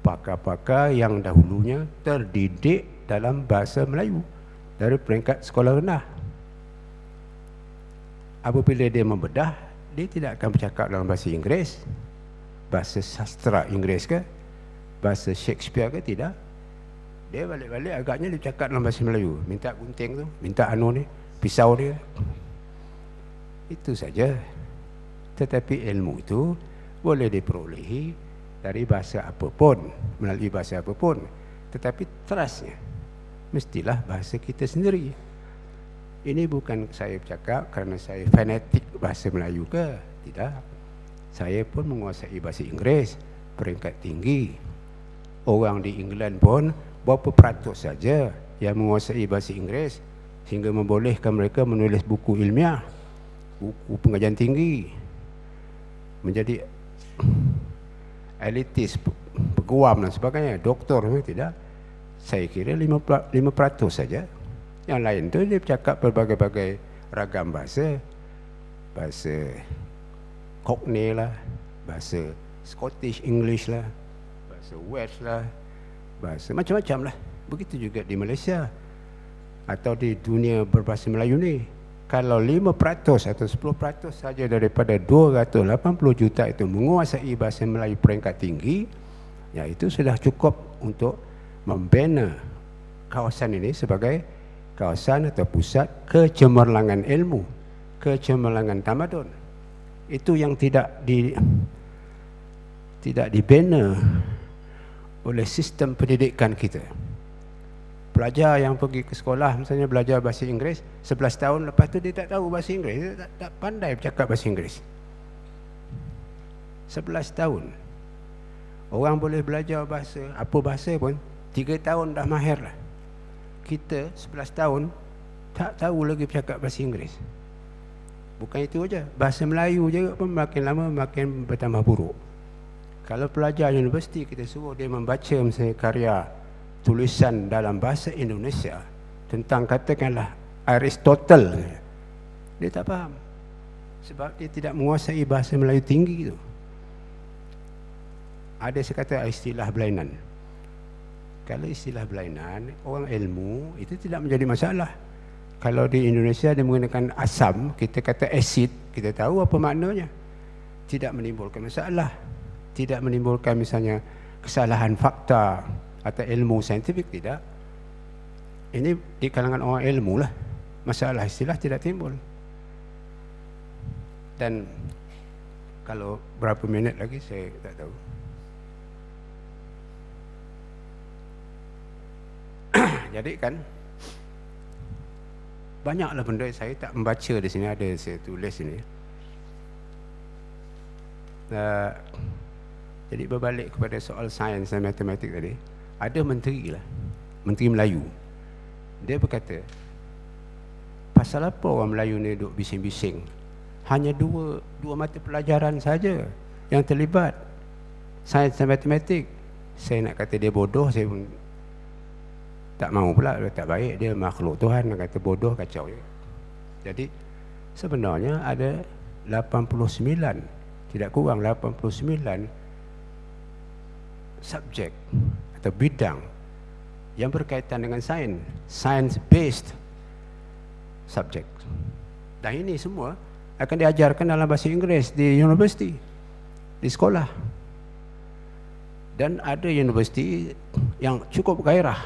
pakar-pakar yang dahulunya terdidik dalam bahasa Melayu dari peringkat sekolah rendah. Apabila dia membedah, dia tidak akan bercakap dalam bahasa Inggeris, bahasa sastra Inggeris ke, bahasa Shakespeare ke, tidak. Dia balik-balik agaknya dia cakap dalam bahasa Melayu. Minta gunting tu, minta anu ni, pisau dia. Itu saja. Tetapi ilmu itu boleh diperolehi dari bahasa apapun, melalui bahasa apapun. Tetapi terasnya mestilah bahasa kita sendiri. Ini bukan saya bercakap kerana saya fanatik bahasa Melayu ke, tidak. Saya pun menguasai bahasa Inggeris peringkat tinggi. Orang di England pun berapa peratus saja yang menguasai bahasa Inggeris sehingga membolehkan mereka menulis buku ilmiah, buku pengajian tinggi, menjadi elitis, peguam dan sebagainya, doktor. Tidak, saya kira 5% saja. Yang lain tu dia bercakap berbagai-bagai ragam bahasa, bahasa Cockney lah, bahasa Scottish English lah, bahasa Welsh lah, bahasa macam-macam lah. Begitu juga di Malaysia atau di dunia berbahasa Melayu ni. Kalau 5% atau 10% saja daripada 280 juta itu menguasai bahasa Melayu peringkat tinggi, ya itu sudah cukup untuk membina kawasan ini sebagai kawasan atau pusat kecemerlangan ilmu, kecemerlangan tamadun. Itu yang tidak dibina oleh sistem pendidikan kita. Pelajar yang pergi ke sekolah misalnya belajar bahasa Inggeris 11 tahun, lepas tu dia tak tahu bahasa Inggeris, dia tak pandai bercakap bahasa Inggeris. 11 tahun. Orang boleh belajar bahasa, apa bahasa pun 3 tahun dah mahir lah. Kita 11 tahun tak tahu lagi bercakap bahasa Inggeris. Bukan itu aja, bahasa Melayu juga pun makin lama makin bertambah buruk. Kalau pelajar universiti kita suruh dia membaca misalnya karya tulisan dalam bahasa Indonesia tentang katakanlah Aristotle, dia tak faham sebab dia tidak menguasai bahasa Melayu tinggi itu. Ada sekata istilah berlainan. Kalau istilah berlainan, orang ilmu itu tidak menjadi masalah. Kalau di Indonesia dia menggunakan asam, kita kata acid, kita tahu apa maknanya. Tidak menimbulkan masalah. Tidak menimbulkan misalnya kesalahan fakta atau ilmu saintifik, tidak. Ini di kalangan orang ilmu lah, masalah istilah tidak timbul. Dan kalau berapa minit lagi saya tak tahu. Jadi kan banyaklah benda saya tak membaca di sini, ada saya tulis sini. Jadi berbalik kepada soal sains dan matematik tadi, ada menteri lah, menteri Melayu. Dia berkata, pasal apa orang Melayu ni duk bising-bising? Hanya dua mata pelajaran saja yang terlibat, sains dan matematik. Saya nak kata dia bodoh, saya pun tak mahu pula, tak baik, dia makhluk Tuhan, nak kata bodoh, kacau je. Jadi sebenarnya ada 89, tidak kurang 89 subjek atau bidang yang berkaitan dengan sains, science-based subjek. Dan ini semua akan diajarkan dalam bahasa Inggeris di universiti, di sekolah. Dan ada universiti yang cukup gairah,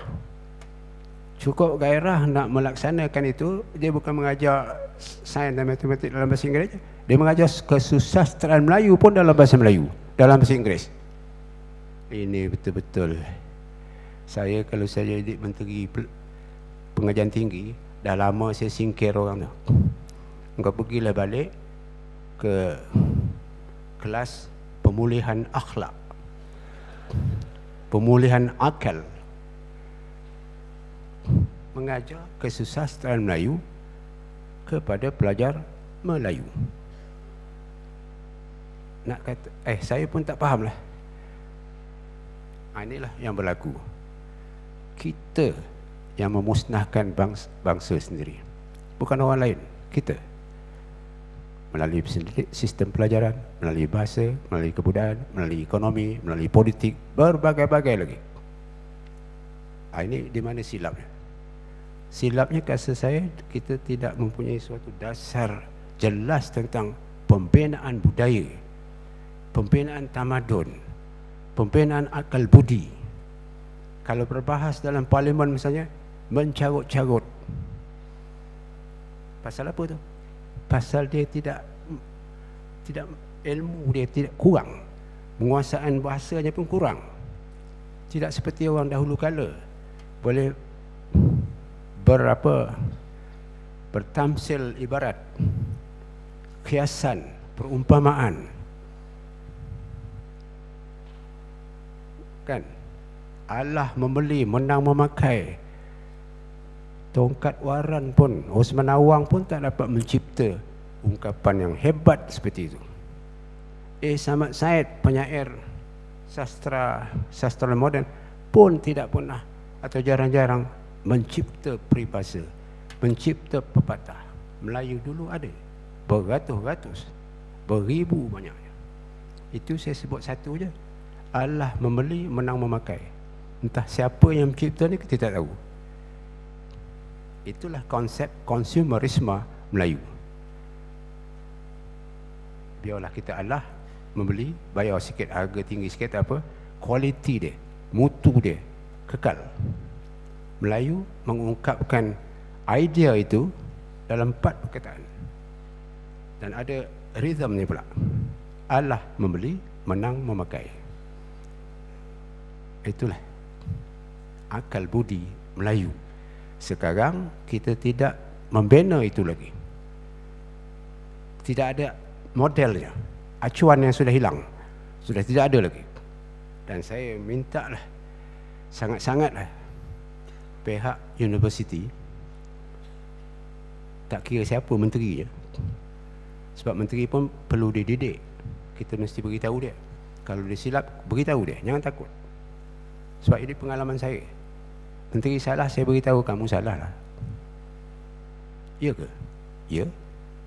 cukup gairah nak melaksanakan itu, dia bukan mengajar sains dan matematik dalam bahasa Inggeris, dia mengajar kesusastraan Melayu pun dalam bahasa Melayu, dalam bahasa Inggeris. Ini betul-betul, saya kalau saya jadi menteri pengajian tinggi, dah lama saya singkir orang tu. Engkau pergilah balik ke kelas pemulihan akhlak, pemulihan akal, mengajar kesusastraan Melayu kepada pelajar Melayu. Nak kata, saya pun tak faham lah. Inilah yang berlaku. Kita yang memusnahkan bangsa sendiri, bukan orang lain. Kita melalui sistem pelajaran, melalui bahasa, melalui kebudayaan, melalui ekonomi, melalui politik, berbagai-bagai lagi. Ini di mana silapnya? Silapnya kata saya, kita tidak mempunyai suatu dasar jelas tentang pembinaan budaya, pembinaan tamadun, pembinaan akal budi. Kalau berbahas dalam parlimen misalnya, mencarut-carut. Pasal apa tu? Pasal dia tidak ilmu dia tidak kurang, penguasaan bahasanya pun kurang. Tidak seperti orang dahulu kala boleh bertamsil ibarat, kiasan, perumpamaan, kan? Allah membeli, menang memakai. Tongkat Waran pun, Osman Awang pun tak dapat mencipta ungkapan yang hebat seperti itu. Samad Said, penyair sastra moden pun tidak pernah atau jarang-jarang mencipta peribahasa, mencipta pepatah. Melayu dulu ada beratus-ratus, beribu banyaknya. Itu saya sebut satu je. Allah membeli, menang memakai. Entah siapa yang mencipta ni kita tak tahu. Itulah konsep konsumerisme Melayu. Biarlah kita Allah membeli, bayar sikit, harga tinggi sikit, apa, kualiti dia, mutu dia kekal. Melayu mengungkapkan idea itu dalam 4 perkataan. Dan ada rhythmnya pula. Allah membeli, menang memakai. Itulah akal budi Melayu. Sekarang kita tidak membina itu lagi. Tidak ada modelnya. Acuan yang sudah hilang, sudah tidak ada lagi. Dan saya mintalah sangat-sangatlah pihak universiti, tak kira siapa menteri, sebab menteri pun perlu dididik. Kita mesti beritahu dia. Kalau dia silap, beritahu dia, jangan takut. Sebab ini pengalaman saya. Menteri salah, saya beritahu kamu salah lah. Ya ke? Ya.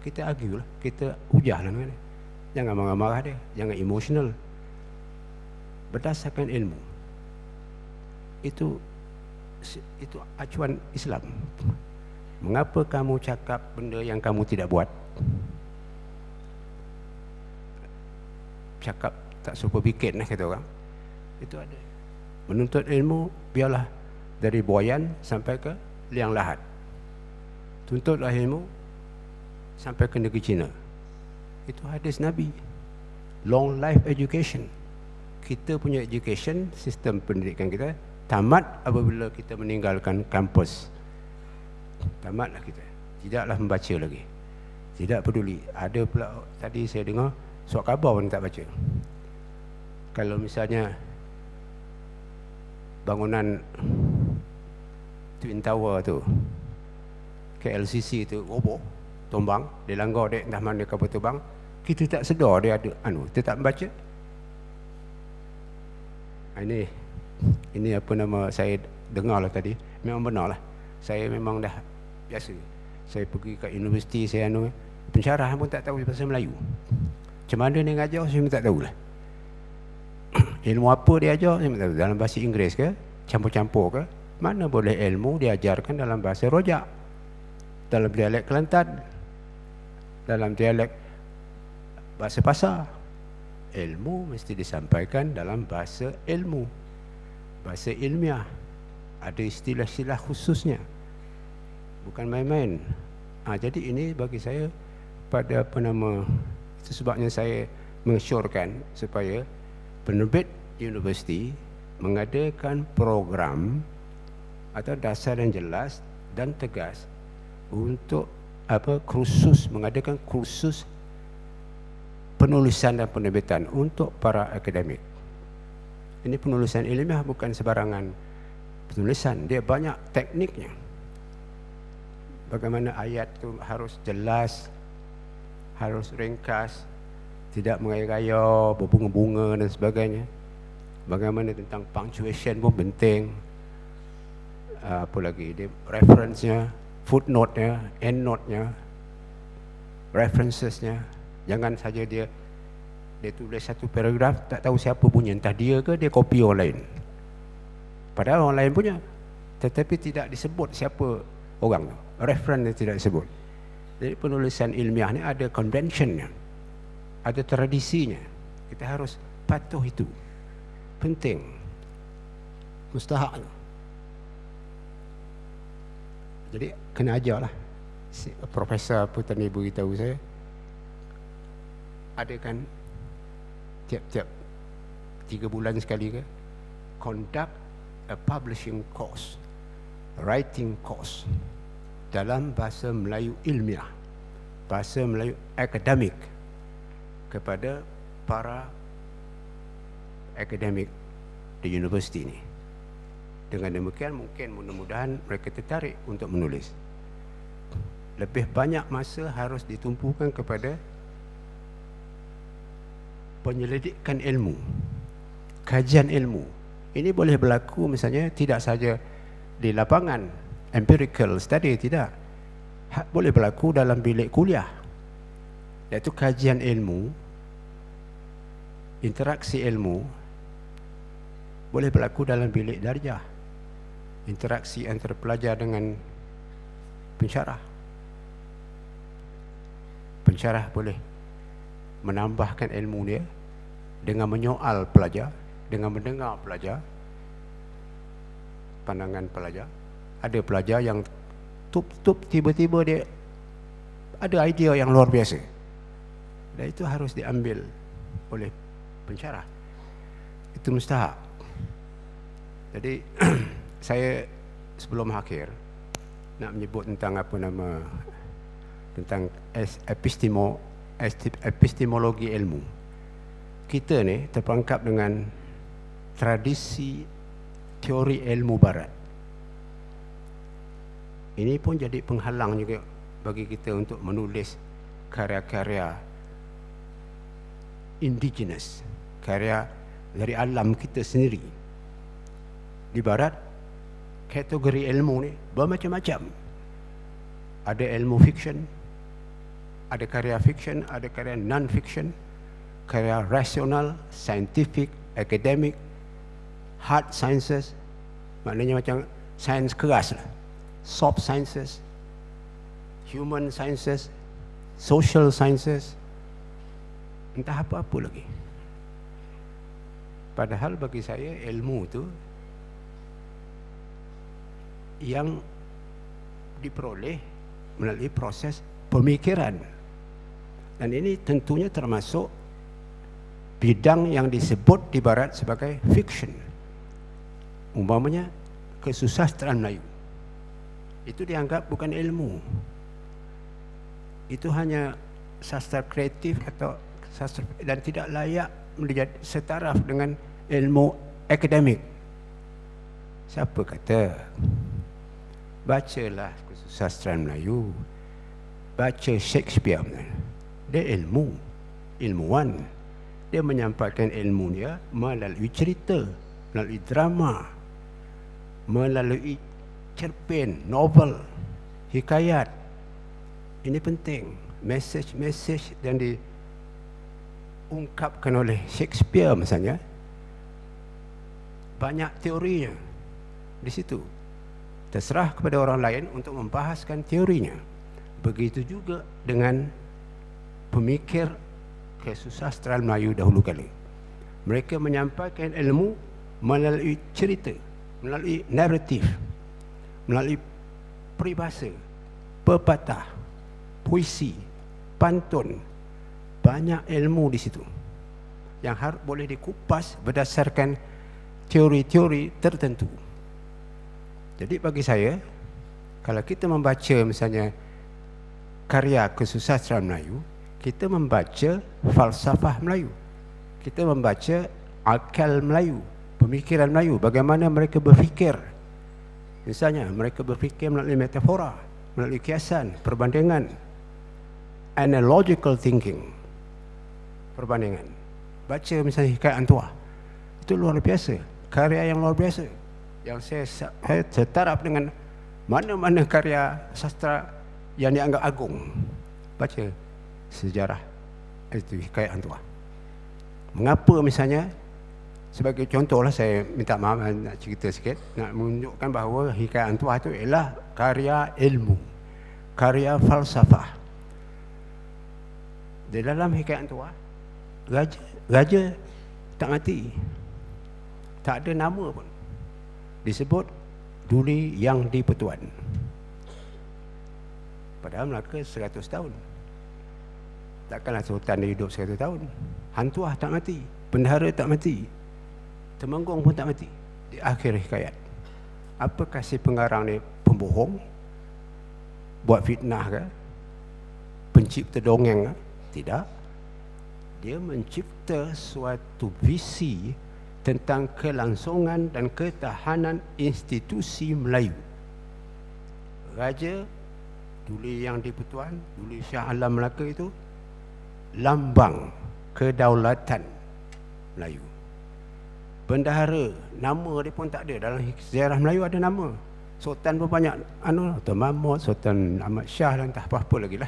Kita argue lah, kita hujahlah dengan dia. Jangan marah-marah dia, jangan emosional. Berdasarkan ilmu. Itu acuan Islam. Mengapa kamu cakap benda yang kamu tidak buat? Cakap tak serupa bikin lah kata orang. Itu ada. Menuntut ilmu, biarlah dari Boyan sampai ke Liang Lahat. Tuntutlah ilmu sampai ke negeri Cina. Itu hadis Nabi. Long life education. Kita punya education, sistem pendidikan kita tamat apabila kita meninggalkan kampus. Tamatlah kita. Tidaklah membaca lagi. Tidak peduli. Ada pula tadi saya dengar surat khabar pun tak baca. Kalau misalnya bangunan Twin Tower tu, KLCC tu roboh, tumbang, dia langgar dek entah mana kapal terbang, kita tak sedar dia ada kita tak membaca. Ini apa nama saya dengar lah tadi, memang benar lah. Saya memang dah biasa. Saya pergi kat universiti, saya pensyarah pun tak tahu bahasa Melayu. Macam mana dia ngajar, saya pun tak tahulah. Ilmu apa dia ajar, saya tak tahu. Dalam bahasa Inggeris ke, campur-campur ke. Mana boleh ilmu diajarkan dalam bahasa Rojak, dalam dialek Kelantan, dalam dialek bahasa pasar. Ilmu mesti disampaikan dalam bahasa ilmu, bahasa ilmiah. ada istilah-istilah khususnya, bukan main-main. Jadi ini bagi saya pada itu sebabnya saya mengesyorkan supaya penerbit universiti mengadakan program atau dasar yang jelas dan tegas untuk mengadakan kursus penulisan dan penerbitan untuk para akademik. Ini penulisan ilmiah bukan sebarangan penulisan, dia banyak tekniknya. Bagaimana ayat itu harus jelas, harus ringkas, tidak mengaya-gaya, berbunga-bunga dan sebagainya. Bagaimana tentang punctuation pun penting. Apa lagi, dia reference-nya, footnote-nya, endnote-nya, references-nya. Jangan saja dia tulis satu paragraf, tak tahu siapa punya, entah dia ke dia copy orang lain. Padahal orang lain punya, tetapi tidak disebut siapa orang tu, reference tidak disebut. Jadi penulisan ilmiah ni ada convention-nya, ada tradisinya. Kita harus patuh itu. Penting, mustahak. Jadi kena ajarlah. Profesor Putani beritahu saya, adakan tiap-tiap 3 bulan sekali ke, conduct a publishing course, writing course dalam bahasa Melayu ilmiah, bahasa Melayu akademik kepada para akademik di universiti ini. Dengan demikian mungkin mudah-mudahan mereka tertarik untuk menulis. Lebih banyak masa harus ditumpukan kepada penyelidikan ilmu, kajian ilmu. Ini boleh berlaku misalnya tidak saja di lapangan, empirical study, tidak. Boleh berlaku dalam bilik kuliah, iaitu kajian ilmu, interaksi ilmu. Boleh berlaku dalam bilik darjah, interaksi antara pelajar dengan pensyarah. Pensyarah boleh menambahkan ilmu dia dengan menyoal pelajar, dengan mendengar pelajar, pandangan pelajar. Ada pelajar yang tiba-tiba dia ada idea yang luar biasa, dan itu harus diambil oleh pensyarah. Itu mustahak. Jadi saya sebelum akhir nak menyebut tentang tentang epistemologi ilmu. Kita ni terperangkap dengan tradisi teori ilmu barat. Ini pun jadi penghalang juga bagi kita untuk menulis karya-karya indigenous, karya dari alam kita sendiri. Di barat, kategori ilmu ni bermacam-macam. Ada ilmu fiction, ada karya fiction, ada karya non-fiction, karya rasional, scientific, academic, hard sciences, maknanya macam sains keras lah, soft sciences, human sciences, social sciences, entah apa-apa lagi. Padahal bagi saya ilmu tu yang diperoleh melalui proses pemikiran, dan ini tentunya termasuk bidang yang disebut di barat sebagai fiction. Umpamanya kesusastraan Melayu, itu dianggap bukan ilmu, itu hanya sastra kreatif atau sastra, dan tidak layak menjadi setaraf dengan ilmu akademik. Siapa kata? Bacalah kesusastraan Melayu, baca Shakespeare. Dia ilmu, ilmuwan. Dia menyampaikan ilmu dia melalui cerita, melalui drama, melalui cerpen, novel, hikayat. Ini penting. Message yang diungkapkan oleh Shakespeare misalnya, banyak teorinya di situ. Terserah kepada orang lain untuk membahaskan teorinya. Begitu juga dengan pemikir kesusastraan Melayu dahulu kali. Mereka menyampaikan ilmu melalui cerita, melalui naratif, melalui peribahasa, pepatah, puisi, pantun. Banyak ilmu di situ yang harus boleh dikupas berdasarkan teori-teori tertentu. Jadi bagi saya, kalau kita membaca misalnya karya kesusastraan Melayu, kita membaca falsafah Melayu, kita membaca akal Melayu, pemikiran Melayu, bagaimana mereka berfikir. Misalnya mereka berfikir melalui metafora, melalui kiasan, perbandingan, analogical thinking, perbandingan. Baca misalnya Hikayat Antuah, itu luar biasa, karya yang luar biasa, yang saya setaraf dengan mana-mana karya sastra yang dianggap agung. Baca sejarah itu Hikayat Antuah. Mengapa misalnya, sebagai contohlah, saya minta maaf nak cerita sikit, nak menunjukkan bahawa Hikayat Antuah itu ialah karya ilmu, karya falsafah. Di dalam Hikayat Antuah, raja tak mati, tak ada nama pun, disebut Duli Yang di-Pertuan. Padahal Melaka 100 tahun. Takkanlah sultan dia hidup 100 tahun. Hantuah tak mati, bendahara tak mati, Temenggung pun tak mati. Di akhir hikayat, apakah si pengarang ni pembohong, buat fitnah ke, pencipta dongeng ke? Tidak. Dia mencipta suatu visi tentang kelangsungan dan ketahanan institusi Melayu. Raja Duli Yang di-Pertuan, Duli Shah Alam Melaka itu lambang kedaulatan Melayu. Bendahara, nama dia pun tak ada. Dalam sejarah Melayu ada nama. Sultan pun banyak, Sultan Mahmud, Sultan Ahmad Shah dan tak apa-apa lagi lah.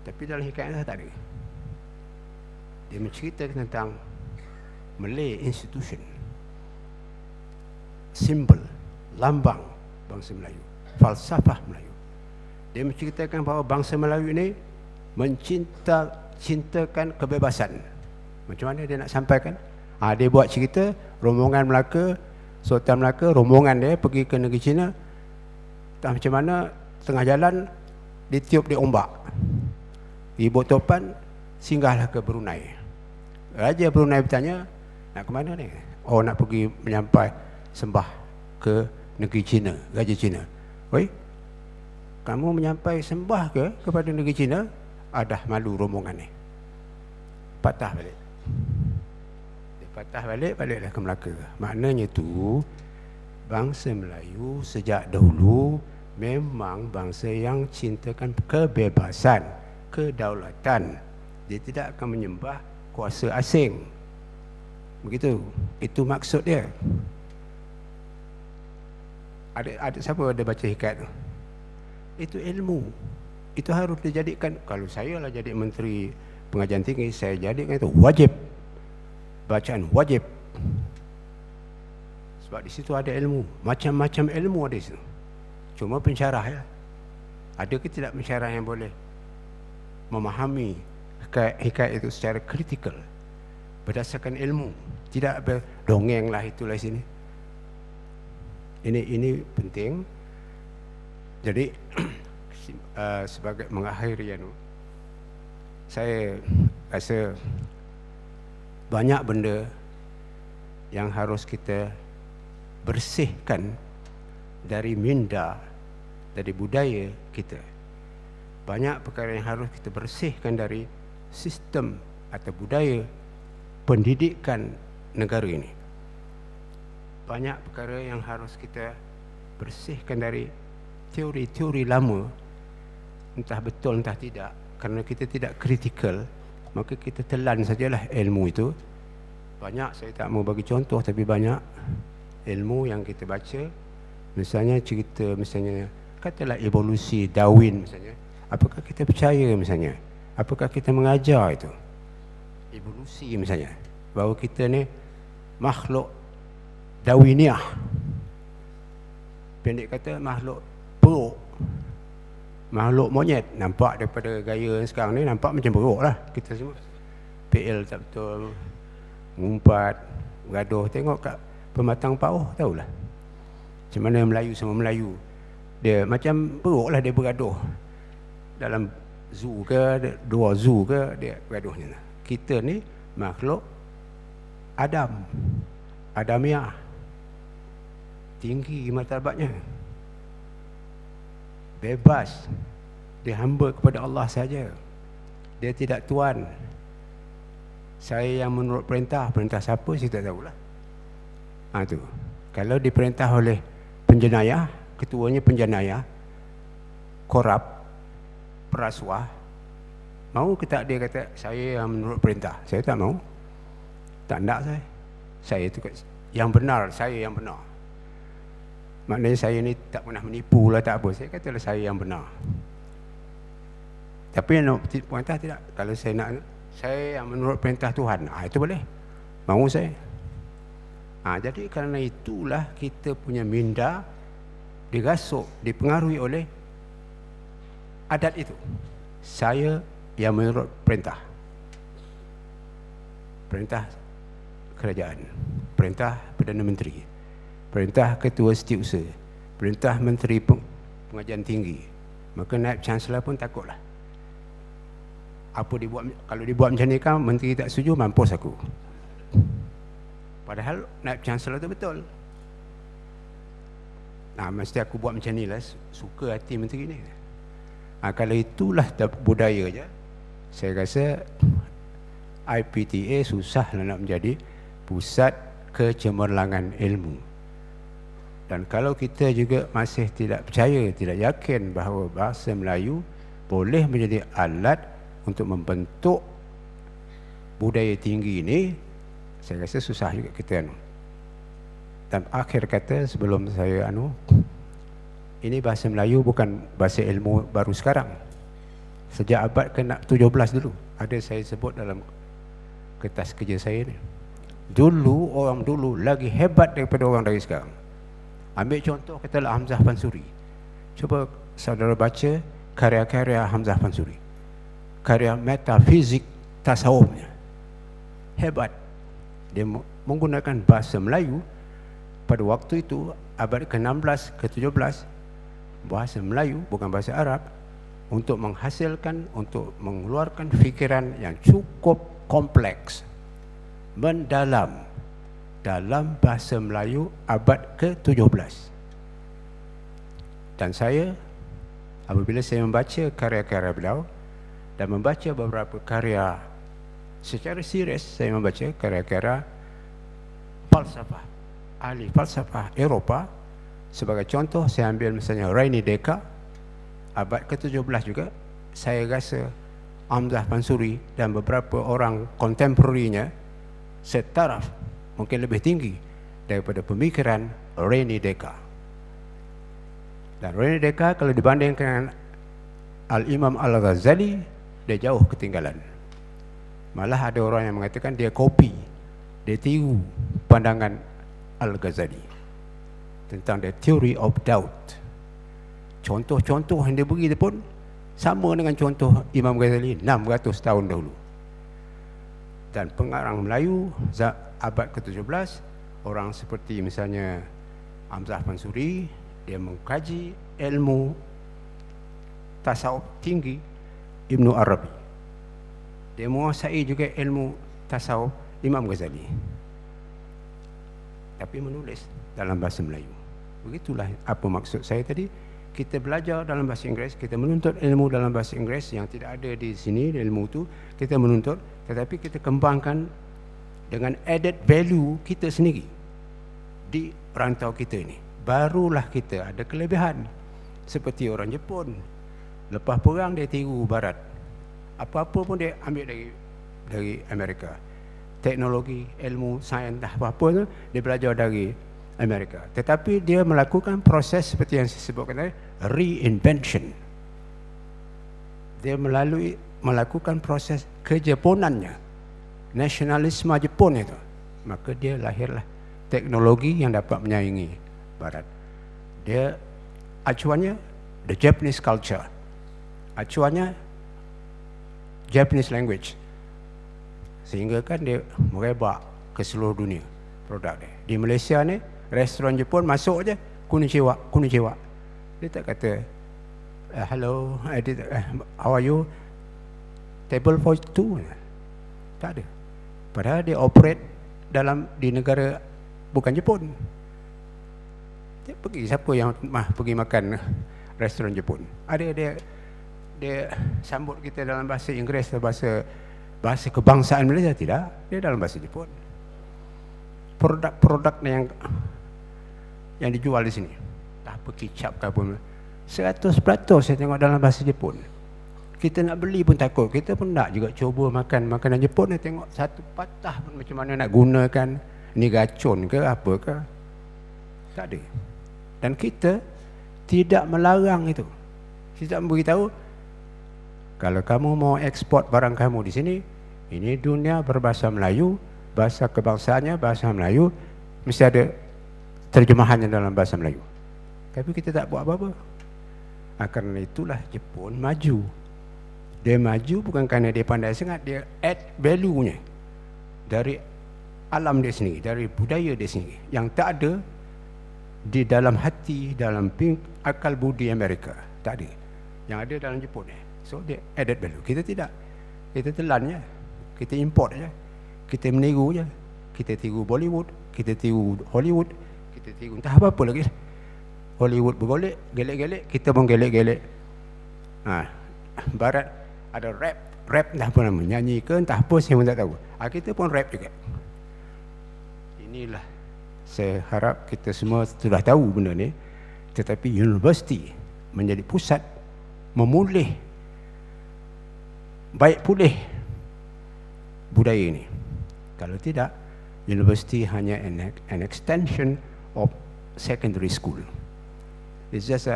Tapi dalam hikayat tak ada. Dia menceritakan tentang Malay Institution, simbol, lambang bangsa Melayu, falsafah Melayu. Dia menceritakan bahawa bangsa Melayu ini cintakan kebebasan. Macam mana dia nak sampaikan? Dia buat cerita rombongan Melaka, Sultan Melaka, rombongan dia pergi ke negeri China. Tak macam mana tengah jalan ditiup di ombak, ibu topan, singgahlah ke Brunei. Raja Brunei bertanya, nak ke mana ni? Oh, nak pergi menyampai sembah ke negeri China, Raja China. Oi, kamu menyampai sembah ke kepada negeri China? Dah malu rombongan ni. Patah balik. Dia patah balik, baliklah ke Melaka. Maknanya tu, bangsa Melayu sejak dahulu memang bangsa yang cintakan kebebasan, kedaulatan. Dia tidak akan menyembah kuasa asing. Begitu. Itu maksud dia. Ada siapa ada baca hikayat tu? Itu ilmu. Itu harus dijadikan. Kalau saya lah jadi Menteri Pengajian Tinggi, saya jadikan itu wajib. Bacaan wajib. Sebab di situ ada ilmu. Macam-macam ilmu ada di situ. Cuma pensyarah ya. Ada ke tidak pensyarah yang boleh memahami hikayat itu secara kritikal, berdasarkan ilmu, tidak berdongeng lah itulah sini. Ini penting. Jadi sebagai mengakhiri saya rasa banyak benda yang harus kita bersihkan dari minda, dari budaya kita. Banyak perkara yang harus kita bersihkan dari sistem atau budaya pendidikan negara ini. Banyak perkara yang harus kita bersihkan dari teori-teori lama, entah betul entah tidak. Kerana kita tidak kritikal, maka kita telan sajalah ilmu itu. Banyak, saya tak mau bagi contoh, tapi banyak ilmu yang kita baca. Misalnya cerita, misalnya katalah evolusi Darwin misalnya. Apakah kita percaya misalnya? Apakah kita mengajar itu? Evolusi misalnya, bahawa kita ni makhluk Darwiniah. Pendek kata makhluk peruk, makhluk monyet. Nampak daripada gaya sekarang ni, nampak macam peruk lah. Kita semua PL tak betul, ngumpat, gaduh. Tengok kat pematang pauh, tahulah. Macam mana Melayu sama Melayu. Dia macam beruk lah, dia bergaduh. Dalam zoo ke, dua zoo ke, dia bergaduhnya. Kita ni makhluk Adamiah. Tinggi martabatnya. Bebas. Dia hamba kepada Allah saja. Dia tidak tuan. Saya yang menurut perintah siapa saya tak tahulah. Tu. Kalau diperintah oleh penjenayah, ketuanya penjenayah, korup, perasuah, mau ke tak dia kata saya yang menurut perintah? Saya tak mau. Tak nak saya. Saya tu yang benar, saya yang benar. Maknanya saya ni tak pernah menipu lah, tak apa. Saya katalah saya yang benar. Tapi yang perintah tidak. Kalau saya nak, saya yang menurut perintah Tuhan, itu boleh. Mau saya. Jadi kerana itulah kita punya minda digasuk, dipengaruhi oleh adat itu. Saya yang menurut perintah. Perintah kerajaan, perintah Perdana Menteri, perintah Ketua Setiausaha, perintah Menteri Pengajian Tinggi. Maka Naib Chancellor pun takutlah. Apa dibuat, kalau dibuat macam ni kan menteri tak setuju, mampus aku. Padahal Naib Chancellor tu betul. Mesti aku buat macam ni lah, suka hati menteri ni. Kalau itulah budaya je, saya rasa IPTA susahlah nak menjadi pusat kecemerlangan ilmu. Dan kalau kita juga masih tidak percaya, tidak yakin bahawa bahasa Melayu boleh menjadi alat untuk membentuk budaya tinggi ini, saya rasa susah juga kita Dan akhir kata sebelum saya ini bahasa Melayu bukan bahasa ilmu baru sekarang. Sejak abad ke-17 dulu ada saya sebut dalam kertas kerja saya ni. Dulu, orang dulu lagi hebat daripada orang dari sekarang. Ambil contoh katalah Hamzah Pansuri. Cuba saudara baca karya-karya Hamzah Pansuri. Karya metafizik tasawufnya. Hebat. Dia menggunakan bahasa Melayu pada waktu itu, abad ke-16, ke-17, bahasa Melayu bukan bahasa Arab, untuk menghasilkan, untuk mengeluarkan fikiran yang cukup kompleks, mendalam dalam bahasa Melayu abad ke-17. Dan saya, apabila saya membaca karya-karya beliau dan membaca beberapa karya secara serius, saya membaca karya-karya falsafah, ahli falsafah Eropah. Sebagai contoh, saya ambil misalnya René Descartes, abad ke-17 juga. Saya rasa Hamzah Pansuri dan beberapa orang kontemporarinya setaraf, mungkin lebih tinggi daripada pemikiran René Descartes. Dan René Descartes kalau dibandingkan dengan Al-Imam Al-Ghazali, dia jauh ketinggalan. Malah ada orang yang mengatakan dia kopi, dia tiru pandangan Al-Ghazali tentang the theory of doubt. Contoh-contoh yang dia beri pun sama dengan contoh Imam Ghazali 600 tahun dahulu. Dan pengarang Melayu abad ke-17, orang seperti misalnya Hamzah Pansuri, dia mengkaji ilmu tasawuf tinggi Ibnu Arabi. Dia menguasai juga ilmu tasawuf Imam Ghazali, tapi menulis dalam bahasa Melayu. Begitulah apa maksud saya tadi. Kita belajar dalam bahasa Inggeris, kita menuntut ilmu dalam bahasa Inggeris yang tidak ada di sini, ilmu itu kita menuntut, tetapi kita kembangkan dengan added value kita sendiri di rantau kita ini. Barulah kita ada kelebihan. Seperti orang Jepun, lepas perang dia tiru Barat. Apa-apa pun dia ambil dari Amerika. Teknologi, ilmu, sains, apa-apa tu dia belajar dari Amerika. Tetapi dia melakukan proses seperti yang saya sebutkan tadi, reinvention. Dia melakukan proses kejepunannya, nasionalisme Jepun itu. Maka dia lahirlah teknologi yang dapat menyaingi Barat. Dia acuannya the Japanese culture, acuannya Japanese language, sehingga kan dia merebak ke seluruh dunia. produk dia. Di Malaysia ni, restoran Jepun masuk je, konnichiwa. Dia tak kata, hello, how are you? Table for two. Tak ada. Padahal dia operate di negara bukan Jepun. Dia pergi, siapa yang pergi makan restoran Jepun? Ada dia sambut kita dalam bahasa Inggeris atau bahasa kebangsaan Malaysia? Tidak, dia dalam bahasa Jepun. Produk-produk yang dijual di sini, apa kicap ke apa, 100% saya tengok dalam bahasa Jepun. Kita nak beli pun takut, kita pun nak juga cuba makan makanan Jepun. Tengok satu patah pun macam mana nak gunakan, ni racun ke apa ke, tak ada. Dan kita tidak melarang itu. Kita memberitahu, kalau kamu mau ekspor barang kamu di sini, ini dunia berbahasa Melayu, bahasa kebangsaannya bahasa Melayu, mesti ada terjemahannya dalam bahasa Melayu. Tapi kita tak buat apa-apa. Karena itulah Jepun maju. Dia maju bukan kerana dia pandai sangat, dia add value-nya dari alam dia sendiri, dari budaya dia sendiri, yang tak ada di dalam hati, dalam akal budi Amerika. Tak ada. Yang ada dalam Jepun. So dia added value. Kita tidak. Kita telan je. Kita import je. Kita meniru je. Kita tiru Bollywood, kita tiru Hollywood, kita tiru entah apa lagi. Hollywood bergolek, gelek-gelek, kita pun gelek-gelek. Barat ada rap entah apa nama, nyanyi ke entah apa saya pun tak tahu. Kita pun rap juga. Inilah, saya harap kita semua sudah tahu benda ni. Tetapi universiti menjadi pusat memulih, baik pulih budaya ini. Kalau tidak, universiti hanya an extension of secondary school. It's just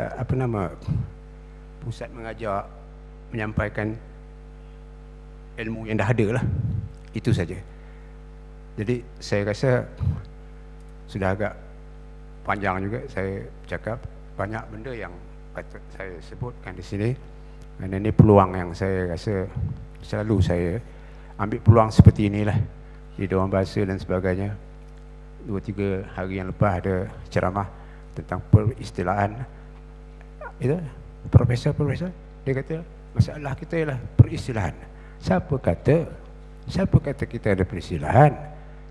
pusat mengajar, menyampaikan ilmu yang dah ada lah. Itu saja. Jadi saya rasa sudah agak panjang juga saya cakap. Banyak benda yang patut saya sebutkan di sini. Dan ini peluang yang saya rasa selalu saya ambil peluang seperti inilah. Di Dewan Bahasa dan sebagainya. 2-3 hari yang lepas ada ceramah tentang peristilahan. Itu Profesor dia kata masalah kita ialah peristilahan. Siapa kata kita ada peristilahan?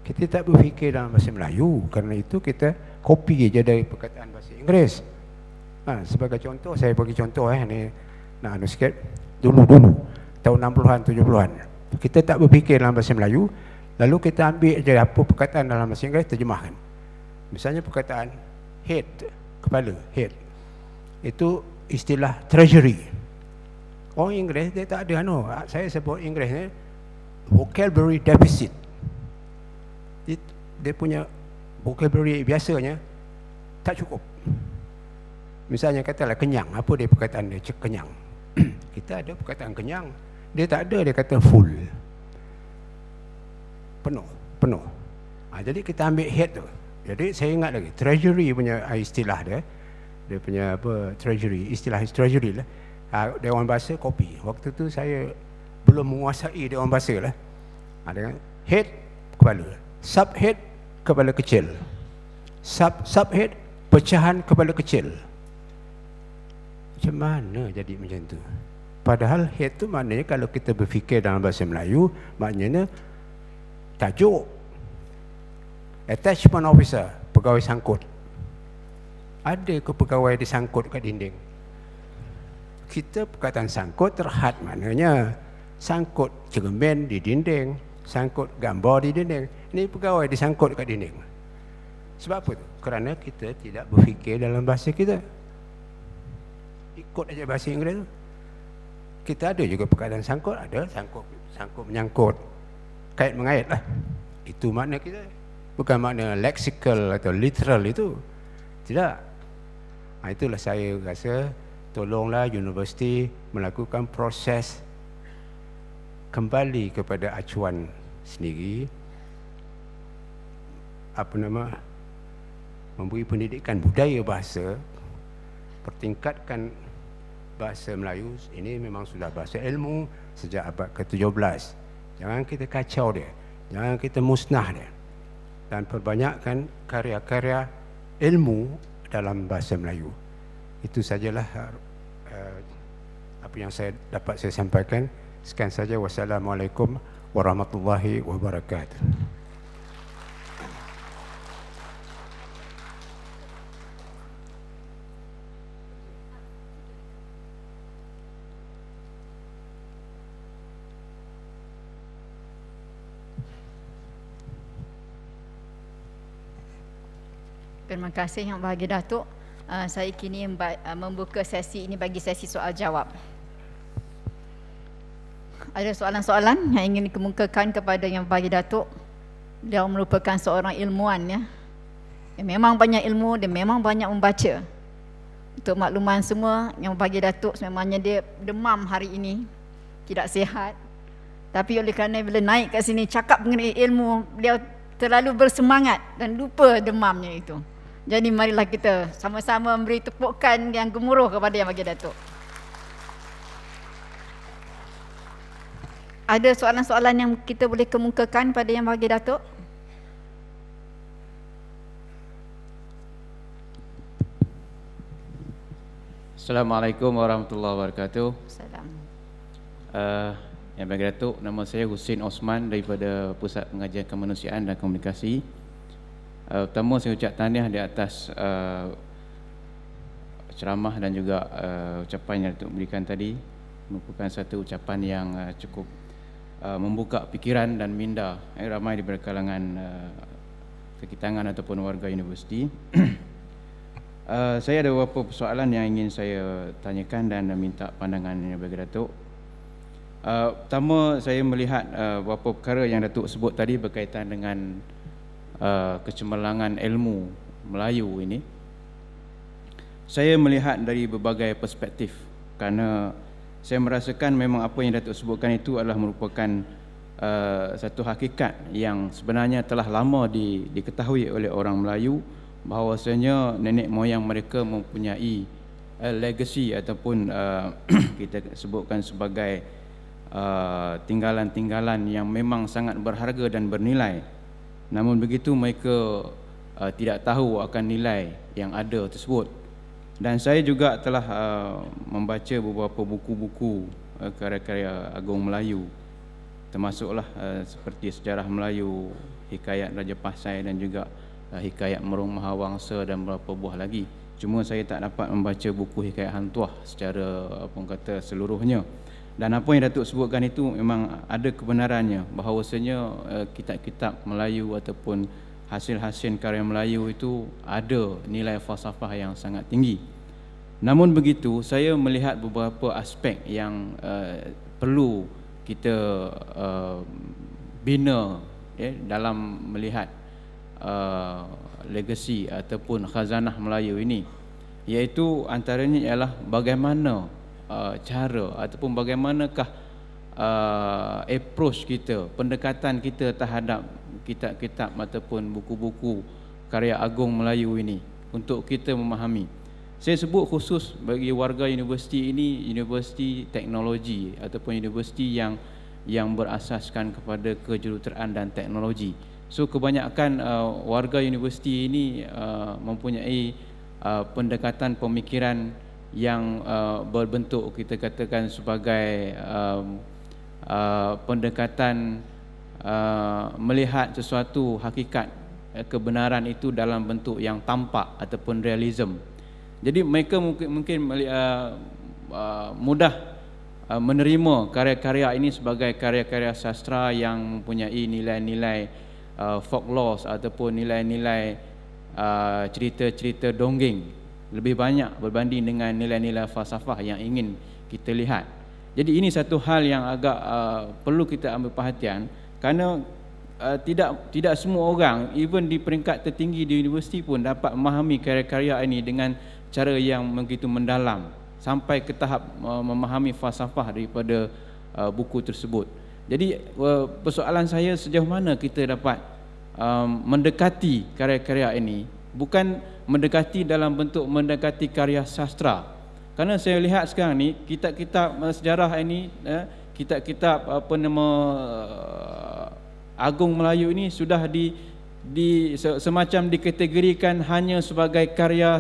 Kita tak berfikir dalam bahasa Melayu. Kerana itu kita kopi je dari perkataan bahasa Inggeris. Sebagai contoh, saya bagi contoh ni nak sikit. Dulu tahun 60-an 70-an kita tak berfikir dalam bahasa Melayu, lalu kita ambil je apa perkataan dalam bahasa Inggeris, terjemahkan. Misalnya perkataan head, kepala, head, itu istilah treasury. Orang Inggeris dia tak ada saya sebut Inggeris ni vocabulary deficit. Dia punya vocabulary biasanya tak cukup. Misalnya katalah kenyang, apa dia perkataan dia? Kenyang. Kita ada perkataan kenyang, dia tak ada, dia kata full, penuh. Jadi kita ambil head tu. Jadi saya ingat lagi treasury punya istilah dia punya apa, treasury, istilah treasury lah. Dewan Bahasa kopi. Waktu tu saya belum menguasai Dewan Bahasa lah. Dengan head, kepala, subhead, kepala kecil, subhead, pecahan kepala kecil. Macam mana jadi macam tu? Padahal head tu maknanya kalau kita berfikir dalam bahasa Melayu, maknanya tajuk. Attachment officer, pegawai sangkut. Ada ke pegawai disangkut kat dinding? Kita perkataan sangkut terhad, maknanya sangkut cermin di dinding, sangkut gambar di dinding. Ini pegawai disangkut kat dinding. Sebab apa tu? Kerana kita tidak berfikir dalam bahasa kita. Ikut aja bahasa Inggeris tu. Kita ada juga perkataan sangkut, ada sangkut menyangkut, kait mengait lah. Itu makna kita. Bukan makna lexical atau literal itu. Tidak. Itulah saya rasa tolonglah universiti melakukan proses kembali kepada acuan sendiri, memberi pendidikan budaya bahasa, pertingkatkan bahasa Melayu. Ini memang sudah bahasa ilmu sejak abad ke-17. Jangan kita kacau dia, jangan kita musnah dia. dan perbanyakkan karya-karya ilmu dalam bahasa Melayu. Itu sajalah apa yang saya dapat saya sampaikan. Sekian saja. Wassalamualaikum warahmatullahi wabarakatuh. Terima kasih Yang Berbahagia Datuk. Saya kini membuka sesi ini bagi sesi soal jawab. Ada soalan-soalan yang ingin dikemukakan kepada Yang Berbahagia Datuk. Dia merupakan seorang ilmuwan, ya. Dia memang banyak ilmu, dia memang banyak membaca. Untuk makluman semua, Yang Berbahagia Datuk sememangnya dia demam hari ini, tidak sihat. Tapi oleh kerana bila naik kat sini cakap mengenai ilmu, beliau terlalu bersemangat dan lupa demamnya itu. Jadi marilah kita sama-sama memberi tepukan yang gemuruh kepada Yang Berbahagia Datuk. Ada soalan-soalan yang kita boleh kemukakan pada Yang Berbahagia Datuk? Assalamualaikum warahmatullahi wabarakatuh. Salam. Yang Berbahagia Datuk, nama saya Husin Osman daripada Pusat Pengajian Kemanusiaan dan Komunikasi. Pertama saya ucap tahniah di atas ceramah dan juga ucapan yang Datuk berikan tadi. Merupakan satu ucapan yang cukup membuka fikiran dan minda ramai di kalangan kekitangan ataupun warga universiti. Saya ada beberapa persoalan yang ingin saya tanyakan dan minta pandangan Yang Berbahagia Datuk. Pertama, saya melihat beberapa perkara yang Datuk sebut tadi berkaitan dengan kecemerlangan ilmu Melayu ini. Saya melihat dari berbagai perspektif, kerana saya merasakan memang apa yang Datuk sebutkan itu adalah merupakan satu hakikat yang sebenarnya telah lama diketahui oleh orang Melayu, bahawasanya nenek moyang mereka mempunyai legacy ataupun kita sebutkan sebagai tinggalan-tinggalan yang memang sangat berharga dan bernilai. Namun begitu mereka tidak tahu akan nilai yang ada tersebut. Dan saya juga telah membaca beberapa buku-buku karya-karya agung Melayu, termasuklah seperti Sejarah Melayu, Hikayat Raja Pasai dan juga Hikayat Merung Mahawangsa dan beberapa buah lagi. Cuma saya tak dapat membaca buku Hikayat Hang Tuah secara kata seluruhnya. Dan apa yang Datuk sebutkan itu memang ada kebenarannya, bahawasanya kitab-kitab Melayu ataupun hasil-hasil karya Melayu itu ada nilai falsafah yang sangat tinggi. Namun begitu, saya melihat beberapa aspek yang perlu kita bina dalam melihat legasi ataupun khazanah Melayu ini, iaitu antaranya ialah bagaimana cara ataupun bagaimanakah approach kita, pendekatan kita terhadap kitab-kitab ataupun buku-buku karya agung Melayu ini untuk kita memahami. Saya sebut khusus bagi warga universiti ini, universiti teknologi ataupun universiti yang berasaskan kepada kejuruteraan dan teknologi. So kebanyakan warga universiti ini mempunyai pendekatan pemikiran yang berbentuk kita katakan sebagai pendekatan melihat sesuatu hakikat kebenaran itu dalam bentuk yang tampak ataupun realism. Jadi mereka mungkin mudah menerima karya-karya ini sebagai karya-karya sastra yang mempunyai nilai-nilai folklore ataupun nilai-nilai cerita-cerita dongeng lebih banyak berbanding dengan nilai-nilai falsafah yang ingin kita lihat. Jadi ini satu hal yang agak perlu kita ambil perhatian, kerana tidak semua orang, even di peringkat tertinggi di universiti pun dapat memahami karya-karya ini dengan cara yang begitu mendalam sampai ke tahap memahami falsafah daripada buku tersebut. Jadi persoalan saya, sejauh mana kita dapat mendekati karya-karya ini, bukan mendekati dalam bentuk mendekati karya sastra. Kerana saya lihat sekarang ni kitab-kitab sejarah ini, kitab-kitab agung Melayu ini sudah semacam dikategorikan hanya sebagai karya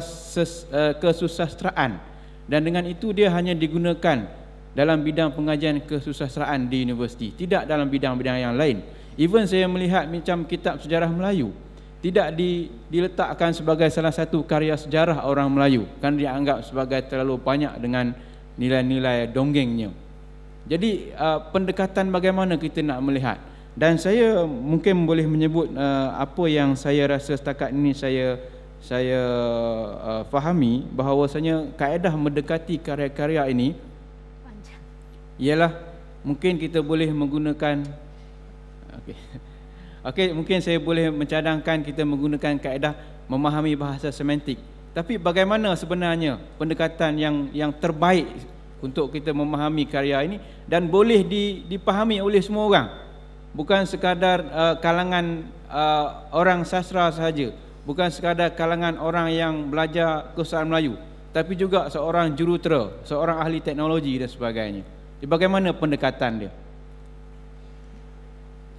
kesusastraan, dan dengan itu dia hanya digunakan dalam bidang pengajian kesusastraan di universiti, tidak dalam bidang-bidang yang lain. Even saya melihat macam kitab sejarah Melayu tidak diletakkan sebagai salah satu karya sejarah orang Melayu, kan dianggap sebagai terlalu banyak dengan nilai-nilai donggengnya. Jadi pendekatan bagaimana kita nak melihat, dan saya mungkin boleh menyebut apa yang saya rasa setakat ini saya fahami, bahawasanya kaedah mendekati karya-karya ini ialah mungkin kita boleh menggunakan Okey, mungkin saya boleh mencadangkan kita menggunakan kaedah memahami bahasa semantik. Tapi bagaimana sebenarnya pendekatan yang terbaik untuk kita memahami karya ini dan boleh dipahami oleh semua orang, bukan sekadar kalangan orang sastra sahaja, bukan sekadar kalangan orang yang belajar kesusastraan Melayu, tapi juga seorang jurutera, seorang ahli teknologi dan sebagainya. Jadi bagaimana pendekatan dia?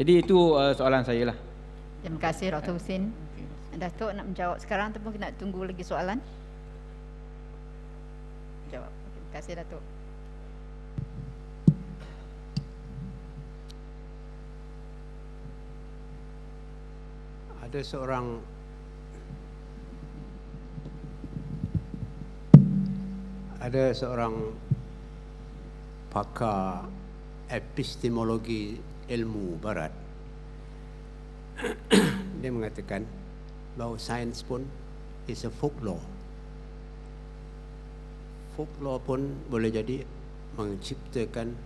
Jadi itu soalan saya lah. Terima kasih Dr. Husin. Datuk nak menjawab sekarang ataupun nak tunggu lagi soalan? Jawab. Terima kasih Datuk. Ada seorang pakar epistemologi ilmu barat, dia mengatakan bahawa sains pun is a folklore. Folklore pun boleh jadi menciptakan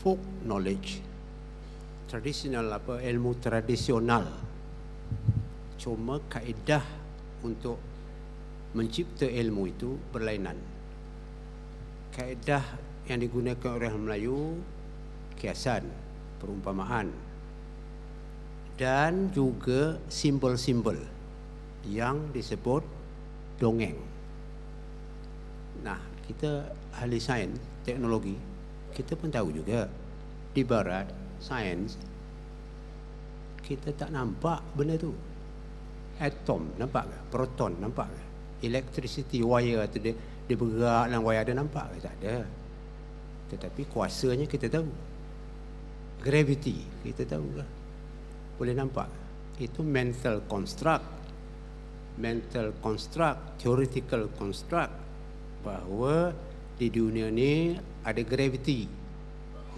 folk knowledge, tradisional ilmu tradisional. Cuma kaedah untuk mencipta ilmu itu berlainan. Kaedah yang digunakan oleh orang Melayu kiasan, perumpamaan, dan juga simbol-simbol yang disebut dongeng. Nah, kita ahli sains, teknologi, kita pun tahu juga di barat sains kita tak nampak benda tu. Atom nampak ke? Proton nampak ke? Electricity wire tu dia bergerak dalam wire, ada nampak ke? Tak ada. Tetapi kuasanya kita tahu. Gravity kita tahu ke? Boleh nampak. Itu mental construct, theoretical construct, bahawa di dunia ni ada gravity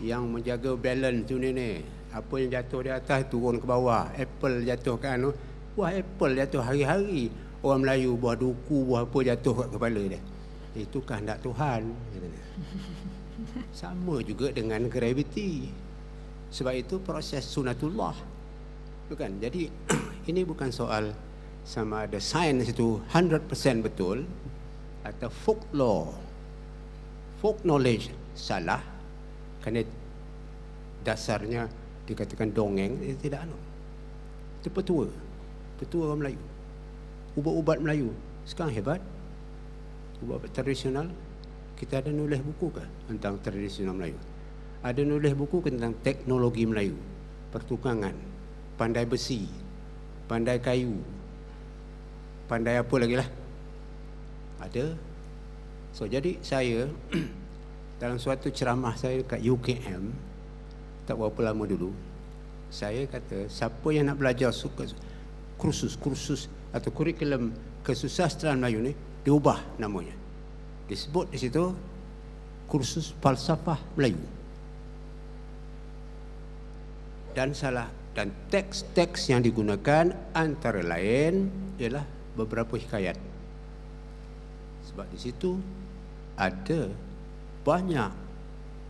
yang menjaga balance dunia ni. Apa yang jatuh di atas turun ke bawah. Apple jatuh ke anu, buah apple jatuh hari-hari. Orang Melayu buah duku, buah apa jatuh kat kepala dia. Itu kehendak Tuhan. Sama juga dengan gravity. Sebab itu proses sunatullah. Bukan? Jadi ini bukan soal sama ada sains itu 100% betul atau folklore. Folk knowledge salah kerana dasarnya dikatakan dongeng, tidak anu. Itu petua orang Melayu. Ubat-ubat Melayu sekarang hebat. Ubat tradisional, kita ada nulis buku ke tentang tradisional Melayu? Ada nulis buku tentang teknologi Melayu, pertukangan, pandai besi, pandai kayu, pandai apa lagi lah. Ada. So jadi saya dalam suatu ceramah saya kat UKM tak berapa lama dulu, saya kata siapa yang nak belajar kursus atau kurikulum kesusastraan Melayu ni diubah namanya. Disebut di situ kursus falsafah Melayu. Dan salah, dan teks-teks yang digunakan antara lain ialah beberapa hikayat. Sebab di situ ada banyak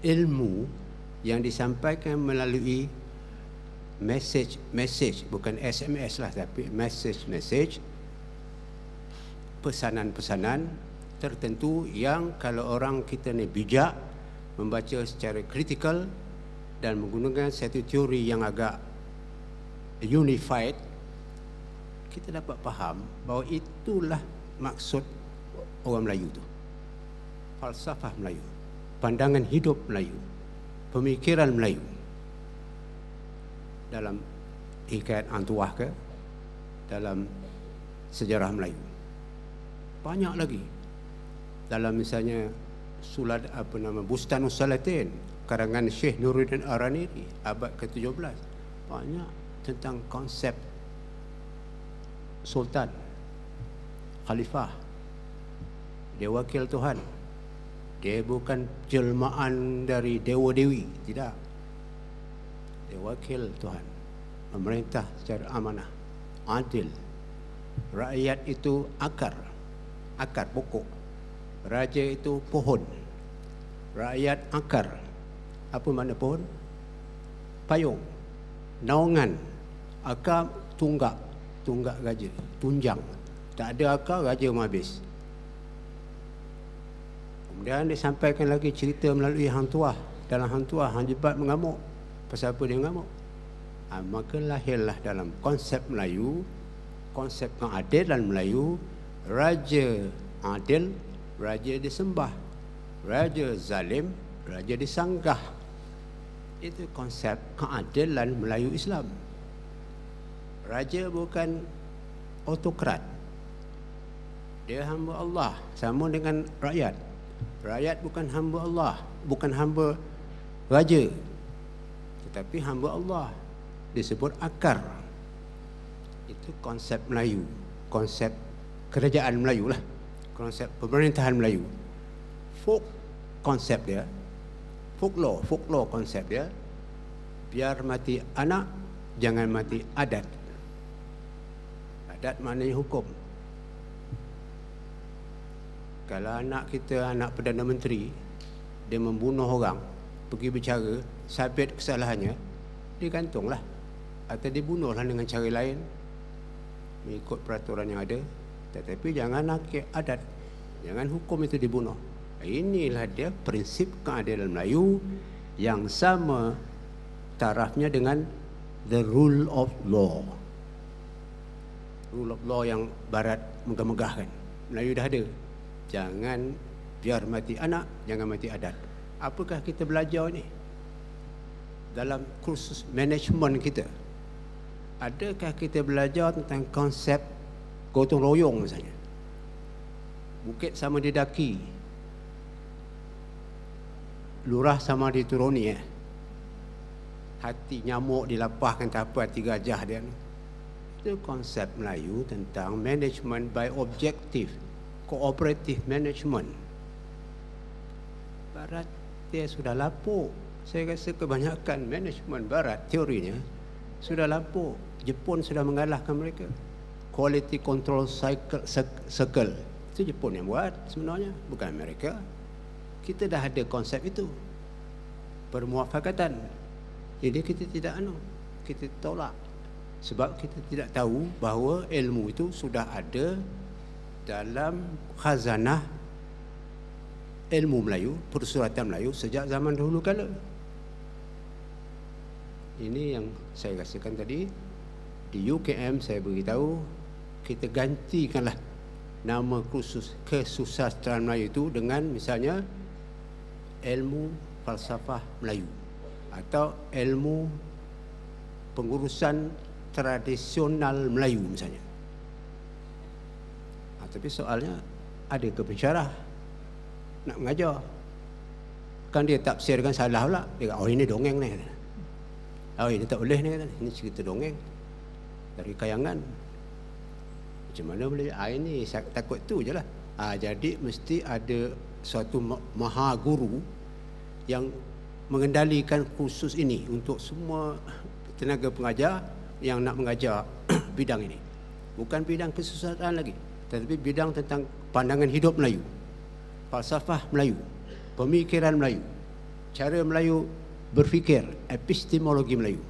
ilmu yang disampaikan melalui message, bukan SMS lah, tapi message, pesanan-pesanan tertentu yang kalau orang kita ni bijak membaca secara kritikal dan menggunakan satu teori yang agak unified, kita dapat faham bahawa itulah maksud orang Melayu tu. Falsafah Melayu, pandangan hidup Melayu, pemikiran Melayu. Dalam hikayat Antuah ke, dalam sejarah Melayu. Banyak lagi. Dalam misalnya Bustanus Salatin karangan Syekh Nuruddin Araniri abad ke-17, banyak tentang konsep sultan, khalifah. Dia wakil Tuhan. Dia bukan jelmaan dari dewa-dewi, tidak. Dia wakil Tuhan. Memerintah secara amanah, adil. Rakyat itu akar pokok. Raja itu pohon. Rakyat akar. Apa makna pohon? Payung, naungan. Akar tunggak raja, tunjang. Tak ada akar, raja habis. Kemudian disampaikan lagi cerita melalui Hang Tuah. Dalam Hang Tuah, Hang Jebat mengamuk. Pasal apa dia mengamuk? Maka lahirlah dalam konsep Melayu, konsep keadilan Melayu, raja adil, raja disembah, raja zalim, raja disanggah. Itu konsep keadilan Melayu Islam. Raja bukan autokrat. Dia hamba Allah, sama dengan rakyat. Rakyat bukan hamba Allah, bukan hamba raja, tetapi hamba Allah. Disebut akar. Itu konsep Melayu, konsep kerajaan Melayu lah, konsep pemerintahan Melayu. Folk konsep dia, folklore konsep dia, biar mati anak, jangan mati adat. Adat maknanya hukum. Kalau anak kita, anak Perdana Menteri, dia membunuh orang, pergi bercara, sabit kesalahannya, digantunglah atau dibunuhlah dengan cara lain mengikut peraturan yang ada. Tetapi jangan nakik adat, jangan hukum itu dibunuh. Inilah dia prinsip keadilan Melayu yang sama tarafnya dengan the rule of law. Rule of law yang Barat megah-megahkan, Melayu dah ada. Jangan biar mati anak, jangan mati adat. Apakah kita belajar ni dalam kursus manajemen kita? Adakah kita belajar tentang konsep gotong royong misalnya? Bukit sama didaki, lurah sama dituruni, hati nyamuk dilapahkan tanpa hati gajah dia. Itu konsep Melayu tentang management by objective, cooperative management. Barat dia sudah lapuk. Saya rasa kebanyakan manajemen Barat teorinya sudah lapuk. Jepun sudah mengalahkan mereka. Quality control circle itu Jepun yang buat sebenarnya, bukan Amerika. Kita dah ada konsep itu, permuafakatan. Jadi kita tidak kita tolak sebab kita tidak tahu bahawa ilmu itu sudah ada dalam khazanah ilmu Melayu, persuratan Melayu sejak zaman dahulu kala. Ini yang saya rasakan tadi. Di UKM saya beritahu, kita gantikanlah nama kursus kesusastraan Melayu itu dengan misalnya ilmu falsafah Melayu atau ilmu pengurusan tradisional Melayu misalnya. Tapi soalnya ada ke pensyarah nak mengajar, kan dia tafsirkan salah pula. Dia kata, oh ini dongeng ni, oh ini tak boleh ni, ini cerita dongeng dari kayangan. Macam mana boleh? Ini saya takut tu je lah. Jadi mesti ada suatu maha guru yang mengendalikan kursus ini untuk semua tenaga pengajar yang nak mengajar bidang ini. Bukan bidang kesusastraan lagi, tetapi bidang tentang pandangan hidup Melayu, falsafah Melayu, pemikiran Melayu, cara Melayu berfikir, epistemologi Melayu.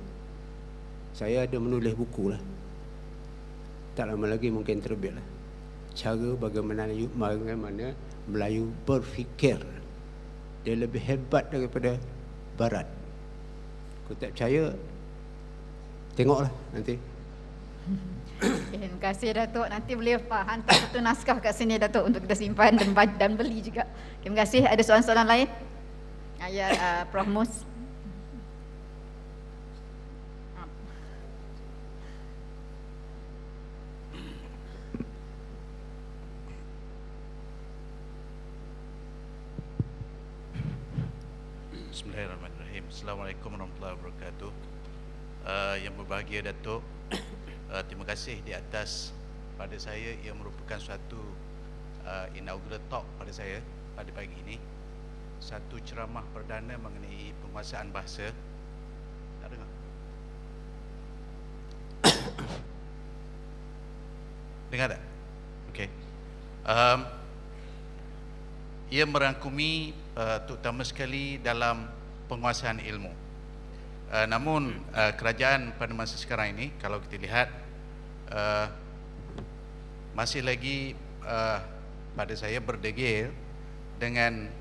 Saya ada menulis buku lah, tak lama lagi mungkin terbit lah. Cara bagaimana Melayu berfikir. Dia lebih hebat daripada Barat. Kau tak percaya, tengoklah nanti. Terima kasih Datuk. Nanti boleh hantar satu naskah kat sini Datuk untuk kita simpan dan beli juga. Terima kasih. Ada soalan-soalan lain? Ya, Prof Mus. Bismillahirrahmanirrahim. Assalamualaikum warahmatullahi wabarakatuh. Yang berbahagia Datuk, terima kasih di atas pada saya yang merupakan suatu inaugural talk pada saya pada pagi ini. Satu ceramah perdana mengenai penguasaan bahasa. Tak dengar? Dengar tak? Okey. Ia merangkumi terutama sekali dalam penguasaan ilmu. Namun kerajaan pada masa sekarang ini, kalau kita lihat, masih lagi pada saya berdegil dengan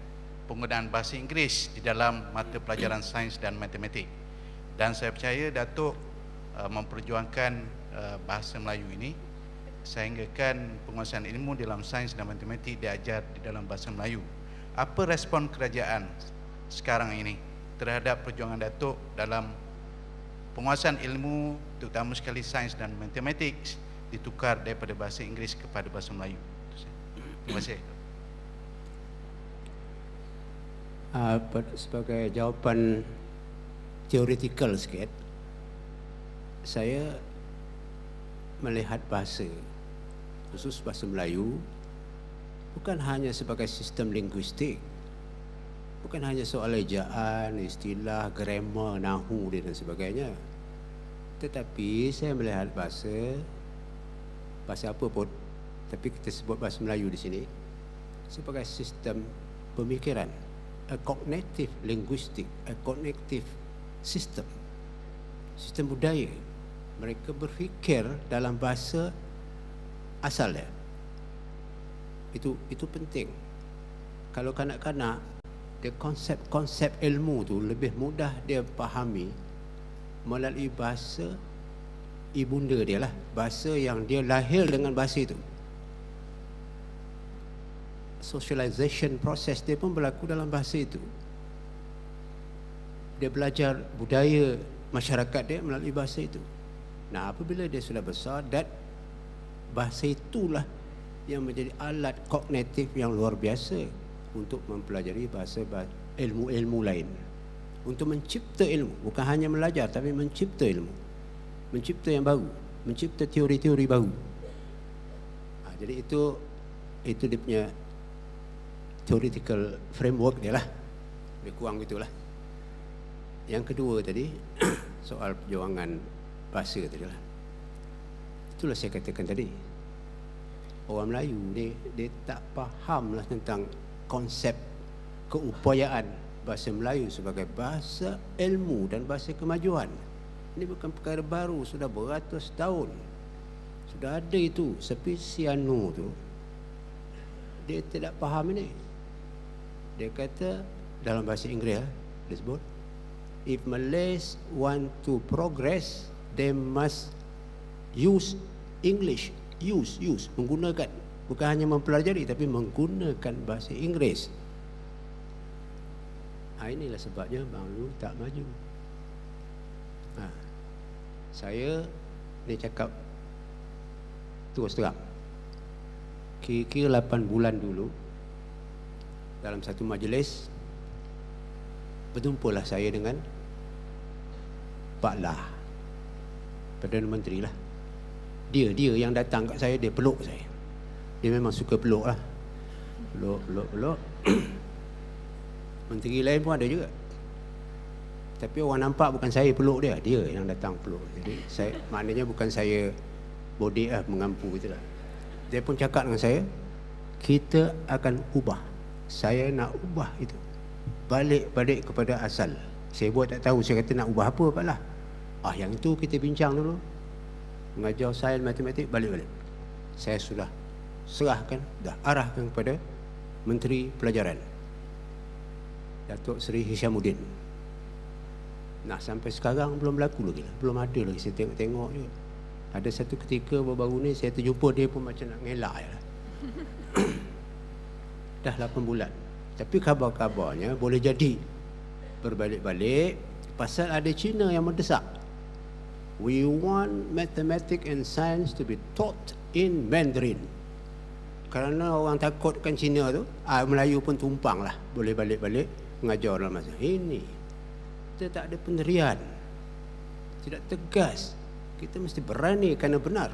penggunaan bahasa Inggeris di dalam mata pelajaran sains dan matematik. Dan saya percaya Datuk memperjuangkan bahasa Melayu ini sehinggakan penguasaan ilmu dalam sains dan matematik diajar di dalam bahasa Melayu. Apa respon kerajaan sekarang ini terhadap perjuangan Datuk dalam penguasaan ilmu terutama sekali sains dan matematik ditukar daripada bahasa Inggeris kepada bahasa Melayu? Terima kasih. Sebagai jawapan teoretikal sikit, saya melihat bahasa, khusus bahasa Melayu, bukan hanya sebagai sistem linguistik, bukan hanya soal ejaan, istilah, grammar, nahu dan sebagainya, tetapi saya melihat bahasa apa pun, tapi kita sebut bahasa Melayu di sini sebagai sistem pemikiran, a cognitive linguistic, a cognitive system, sistem budaya. Mereka berfikir dalam bahasa asalnya. Itu penting. Kalau kanak-kanak, dia konsep ilmu tu lebih mudah dia fahami melalui bahasa ibunda dia lah, bahasa yang dia lahir dengan bahasa itu. Socialization process dia pun berlaku dalam bahasa itu. Dia belajar budaya masyarakat dia melalui bahasa itu. Nah, apabila dia sudah besar, bahasa itulah yang menjadi alat kognitif yang luar biasa untuk mempelajari bahasa ilmu-ilmu lain, untuk mencipta ilmu, bukan hanya belajar tapi mencipta ilmu, mencipta yang baru, mencipta teori-teori baru. Jadi itu dia punya theoretical framework dia lah, lebih kurang gitulah. Yang kedua tadi soal perjuangan bahasa tadi lah. Itulah saya katakan tadi, orang Melayu dia tak faham lah tentang konsep keupayaan bahasa Melayu sebagai bahasa ilmu dan bahasa kemajuan. Ini bukan perkara baru, sudah beratus tahun sudah ada itu. Spesiano tu dia tidak faham ini. Dia kata dalam bahasa Inggeris dia sebut, if Malays want to progress, they must use English, use menggunakan, bukan hanya mempelajari tapi menggunakan bahasa Inggeris. Inilah sebabnya Melayu tak maju. Saya ni cakap terus terang, kira-kira 8 bulan dulu dalam satu majlis berjumpa saya dengan Pak Lah, Perdana Menteri lah. Dia yang datang kat saya, dia peluk saya. Dia memang suka peluk lah. Peluk. Menteri lain pun ada juga. Tapi orang nampak bukan saya peluk dia yang datang peluk. Jadi maknanya bukan saya bodek lah, mengampu gitu lah. Dia pun cakap dengan saya, kita akan ubah. Saya nak ubah itu, balik kepada asal. Saya buat tak tahu, saya kata nak ubah apa Pak Lah. Yang itu kita bincang dulu. Mengajar sains matematik balik. Saya sudah serahkan, dah arahkan kepada Menteri Pelajaran, Datuk Seri Hishamuddin. Nah, sampai sekarang belum berlaku lagi lah. Belum ada lagi, saya tengok je. Ada satu ketika baru-baru ni saya terjumpa dia pun macam nak ngelak je lah. Dah 8 bulan. Tapi kabar-kabarnya boleh jadi berbalik-balik pasal ada Cina yang mendesak. We want mathematics and science to be taught in Mandarin. Kerana orang takutkan Cina tu, Melayu pun tumpang lah, boleh balik-balik mengajar dalam bahasa ini. Kita tak ada pendirian, tidak tegas. Kita mesti berani kerana benar.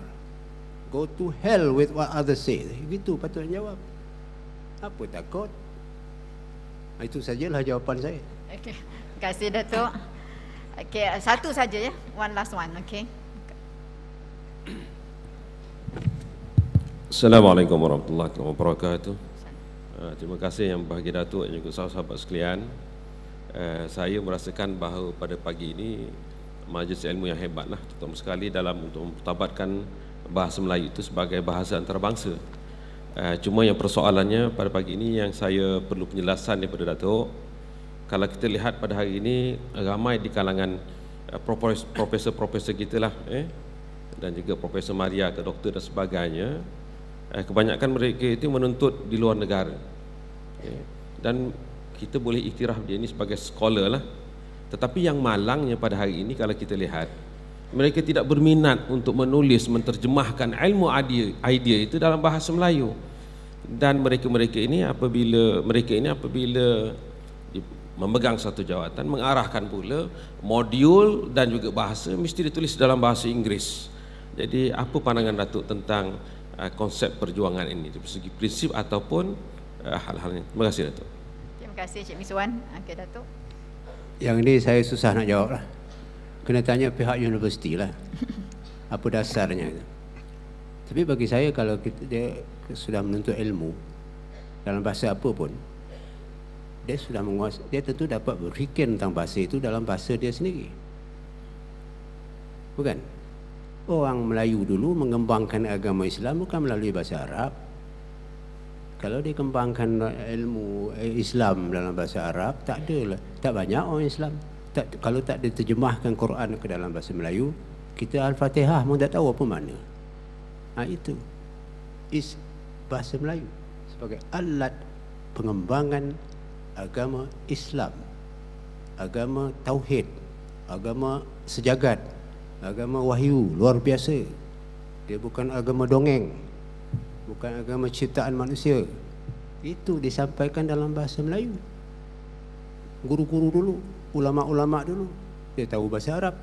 Go to hell with what others say. Gitu patutnya jawab. Apa takut? Itu sajalah jawapan saya. Okey. Terima kasih Datuk. Okey, satu saja ya. One last one. Okey. Assalamualaikum warahmatullahi wabarakatuh. Terima kasih yang berbahagia Datuk dan juga sahabat-sahabat sekalian. Saya merasakan bahawa pada pagi ini majlis ilmu yang hebatlah, terutama sekali dalam untuk mempertabatkan bahasa Melayu itu sebagai bahasa antarabangsa. Cuma yang persoalannya pada pagi ini yang saya perlu penjelasan daripada Datuk. Kalau kita lihat pada hari ini ramai di kalangan profesor-profesor kita lah, dan juga Profesor Maria ke doktor dan sebagainya, kebanyakan mereka itu menuntut di luar negara, dan kita boleh iktiraf dia ini sebagai scholar lah. Tetapi yang malangnya pada hari ini kalau kita lihat, mereka tidak berminat untuk menulis, menterjemahkan ilmu idea itu dalam bahasa Melayu. Dan mereka ini apabila memegang satu jawatan, mengarahkan pula modul dan juga bahasa mesti ditulis dalam bahasa Inggeris. Jadi apa pandangan Datuk tentang konsep perjuangan ini dari segi prinsip ataupun hal-hal ini? Terima kasih Datuk. Terima kasih Cik Miswan. Okey Datuk. Yang ini saya susah nak jawab lah. Kena tanya pihak universiti lah. Apa dasarnya itu. Tapi bagi saya kalau dia sudah menuntut ilmu dalam bahasa apa pun, dia sudah menguasai, dia tentu dapat berfikir tentang bahasa itu dalam bahasa dia sendiri. Bukan? Orang Melayu dulu mengembangkan agama Islam bukan melalui bahasa Arab. Kalau dia kembangkan ilmu Islam dalam bahasa Arab, tak banyak orang Islam. Kalau tak diterjemahkan Quran ke dalam bahasa Melayu, kita Al-Fatihah pun tak tahu apa makna. Itu bahasa Melayu sebagai alat pengembangan agama Islam, agama Tauhid, agama sejagat, agama wahyu luar biasa. Dia bukan agama dongeng, bukan agama ciptaan manusia. Itu disampaikan dalam bahasa Melayu. Guru-guru dulu, ulama-ulama dulu, dia tahu bahasa Arab,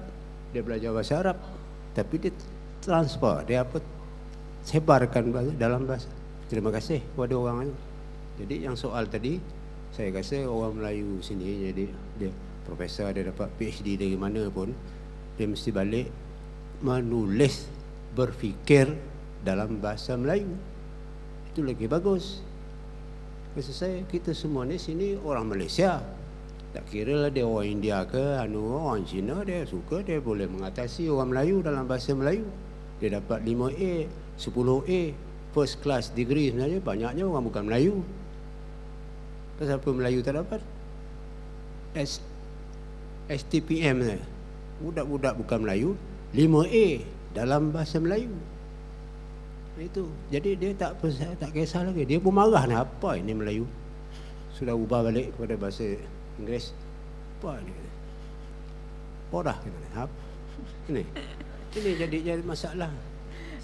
dia belajar bahasa Arab, tapi dia transfer, dia sebarkan dalam bahasa. Terima kasih kepada orang itu. Jadi yang soal tadi, saya rasa orang Melayu sini, jadi dia profesor, dia dapat PhD dari mana pun, dia mesti balik menulis, berfikir dalam bahasa Melayu. Itu lagi bagus. Maksud saya, kita semua ni sini orang Malaysia. Tak kira lah dia orang India ke, orang Cina, dia suka, dia boleh mengatasi orang Melayu dalam bahasa Melayu. Dia dapat 5A, 10A, first class degree sebenarnya, banyaknya orang bukan Melayu. Pasal apa Melayu tak dapat? STPM ni, budak-budak bukan Melayu, 5A dalam bahasa Melayu. Itu. Jadi dia tak kisah lagi. Dia pun marah ni, apa ini Melayu? Sudah ubah balik kepada bahasa Inggeris. Apa ni? Bodoh ini. Ini jadi masalah.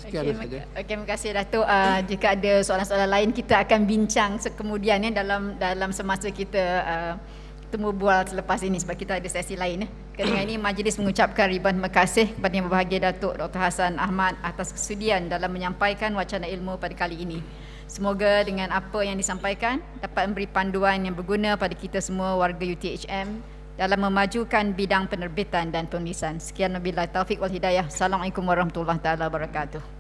Sekian saja. Okey, terima kasih Datuk. Jika ada soalan-soalan lain kita akan bincang kemudian dalam semasa kita temu bual selepas ini sebab kita ada sesi lain. Dengan ini majlis mengucapkan ribuan terima kasih kepada Yang Berbahagia Datuk Dr. Hassan Ahmad atas kesudian dalam menyampaikan wacana ilmu pada kali ini. Semoga dengan apa yang disampaikan dapat memberi panduan yang berguna pada kita semua warga UTHM dalam memajukan bidang penerbitan dan penulisan. Sekian wabillahi taufik wal hidayah. Assalamualaikum warahmatullahi taala wabarakatuh.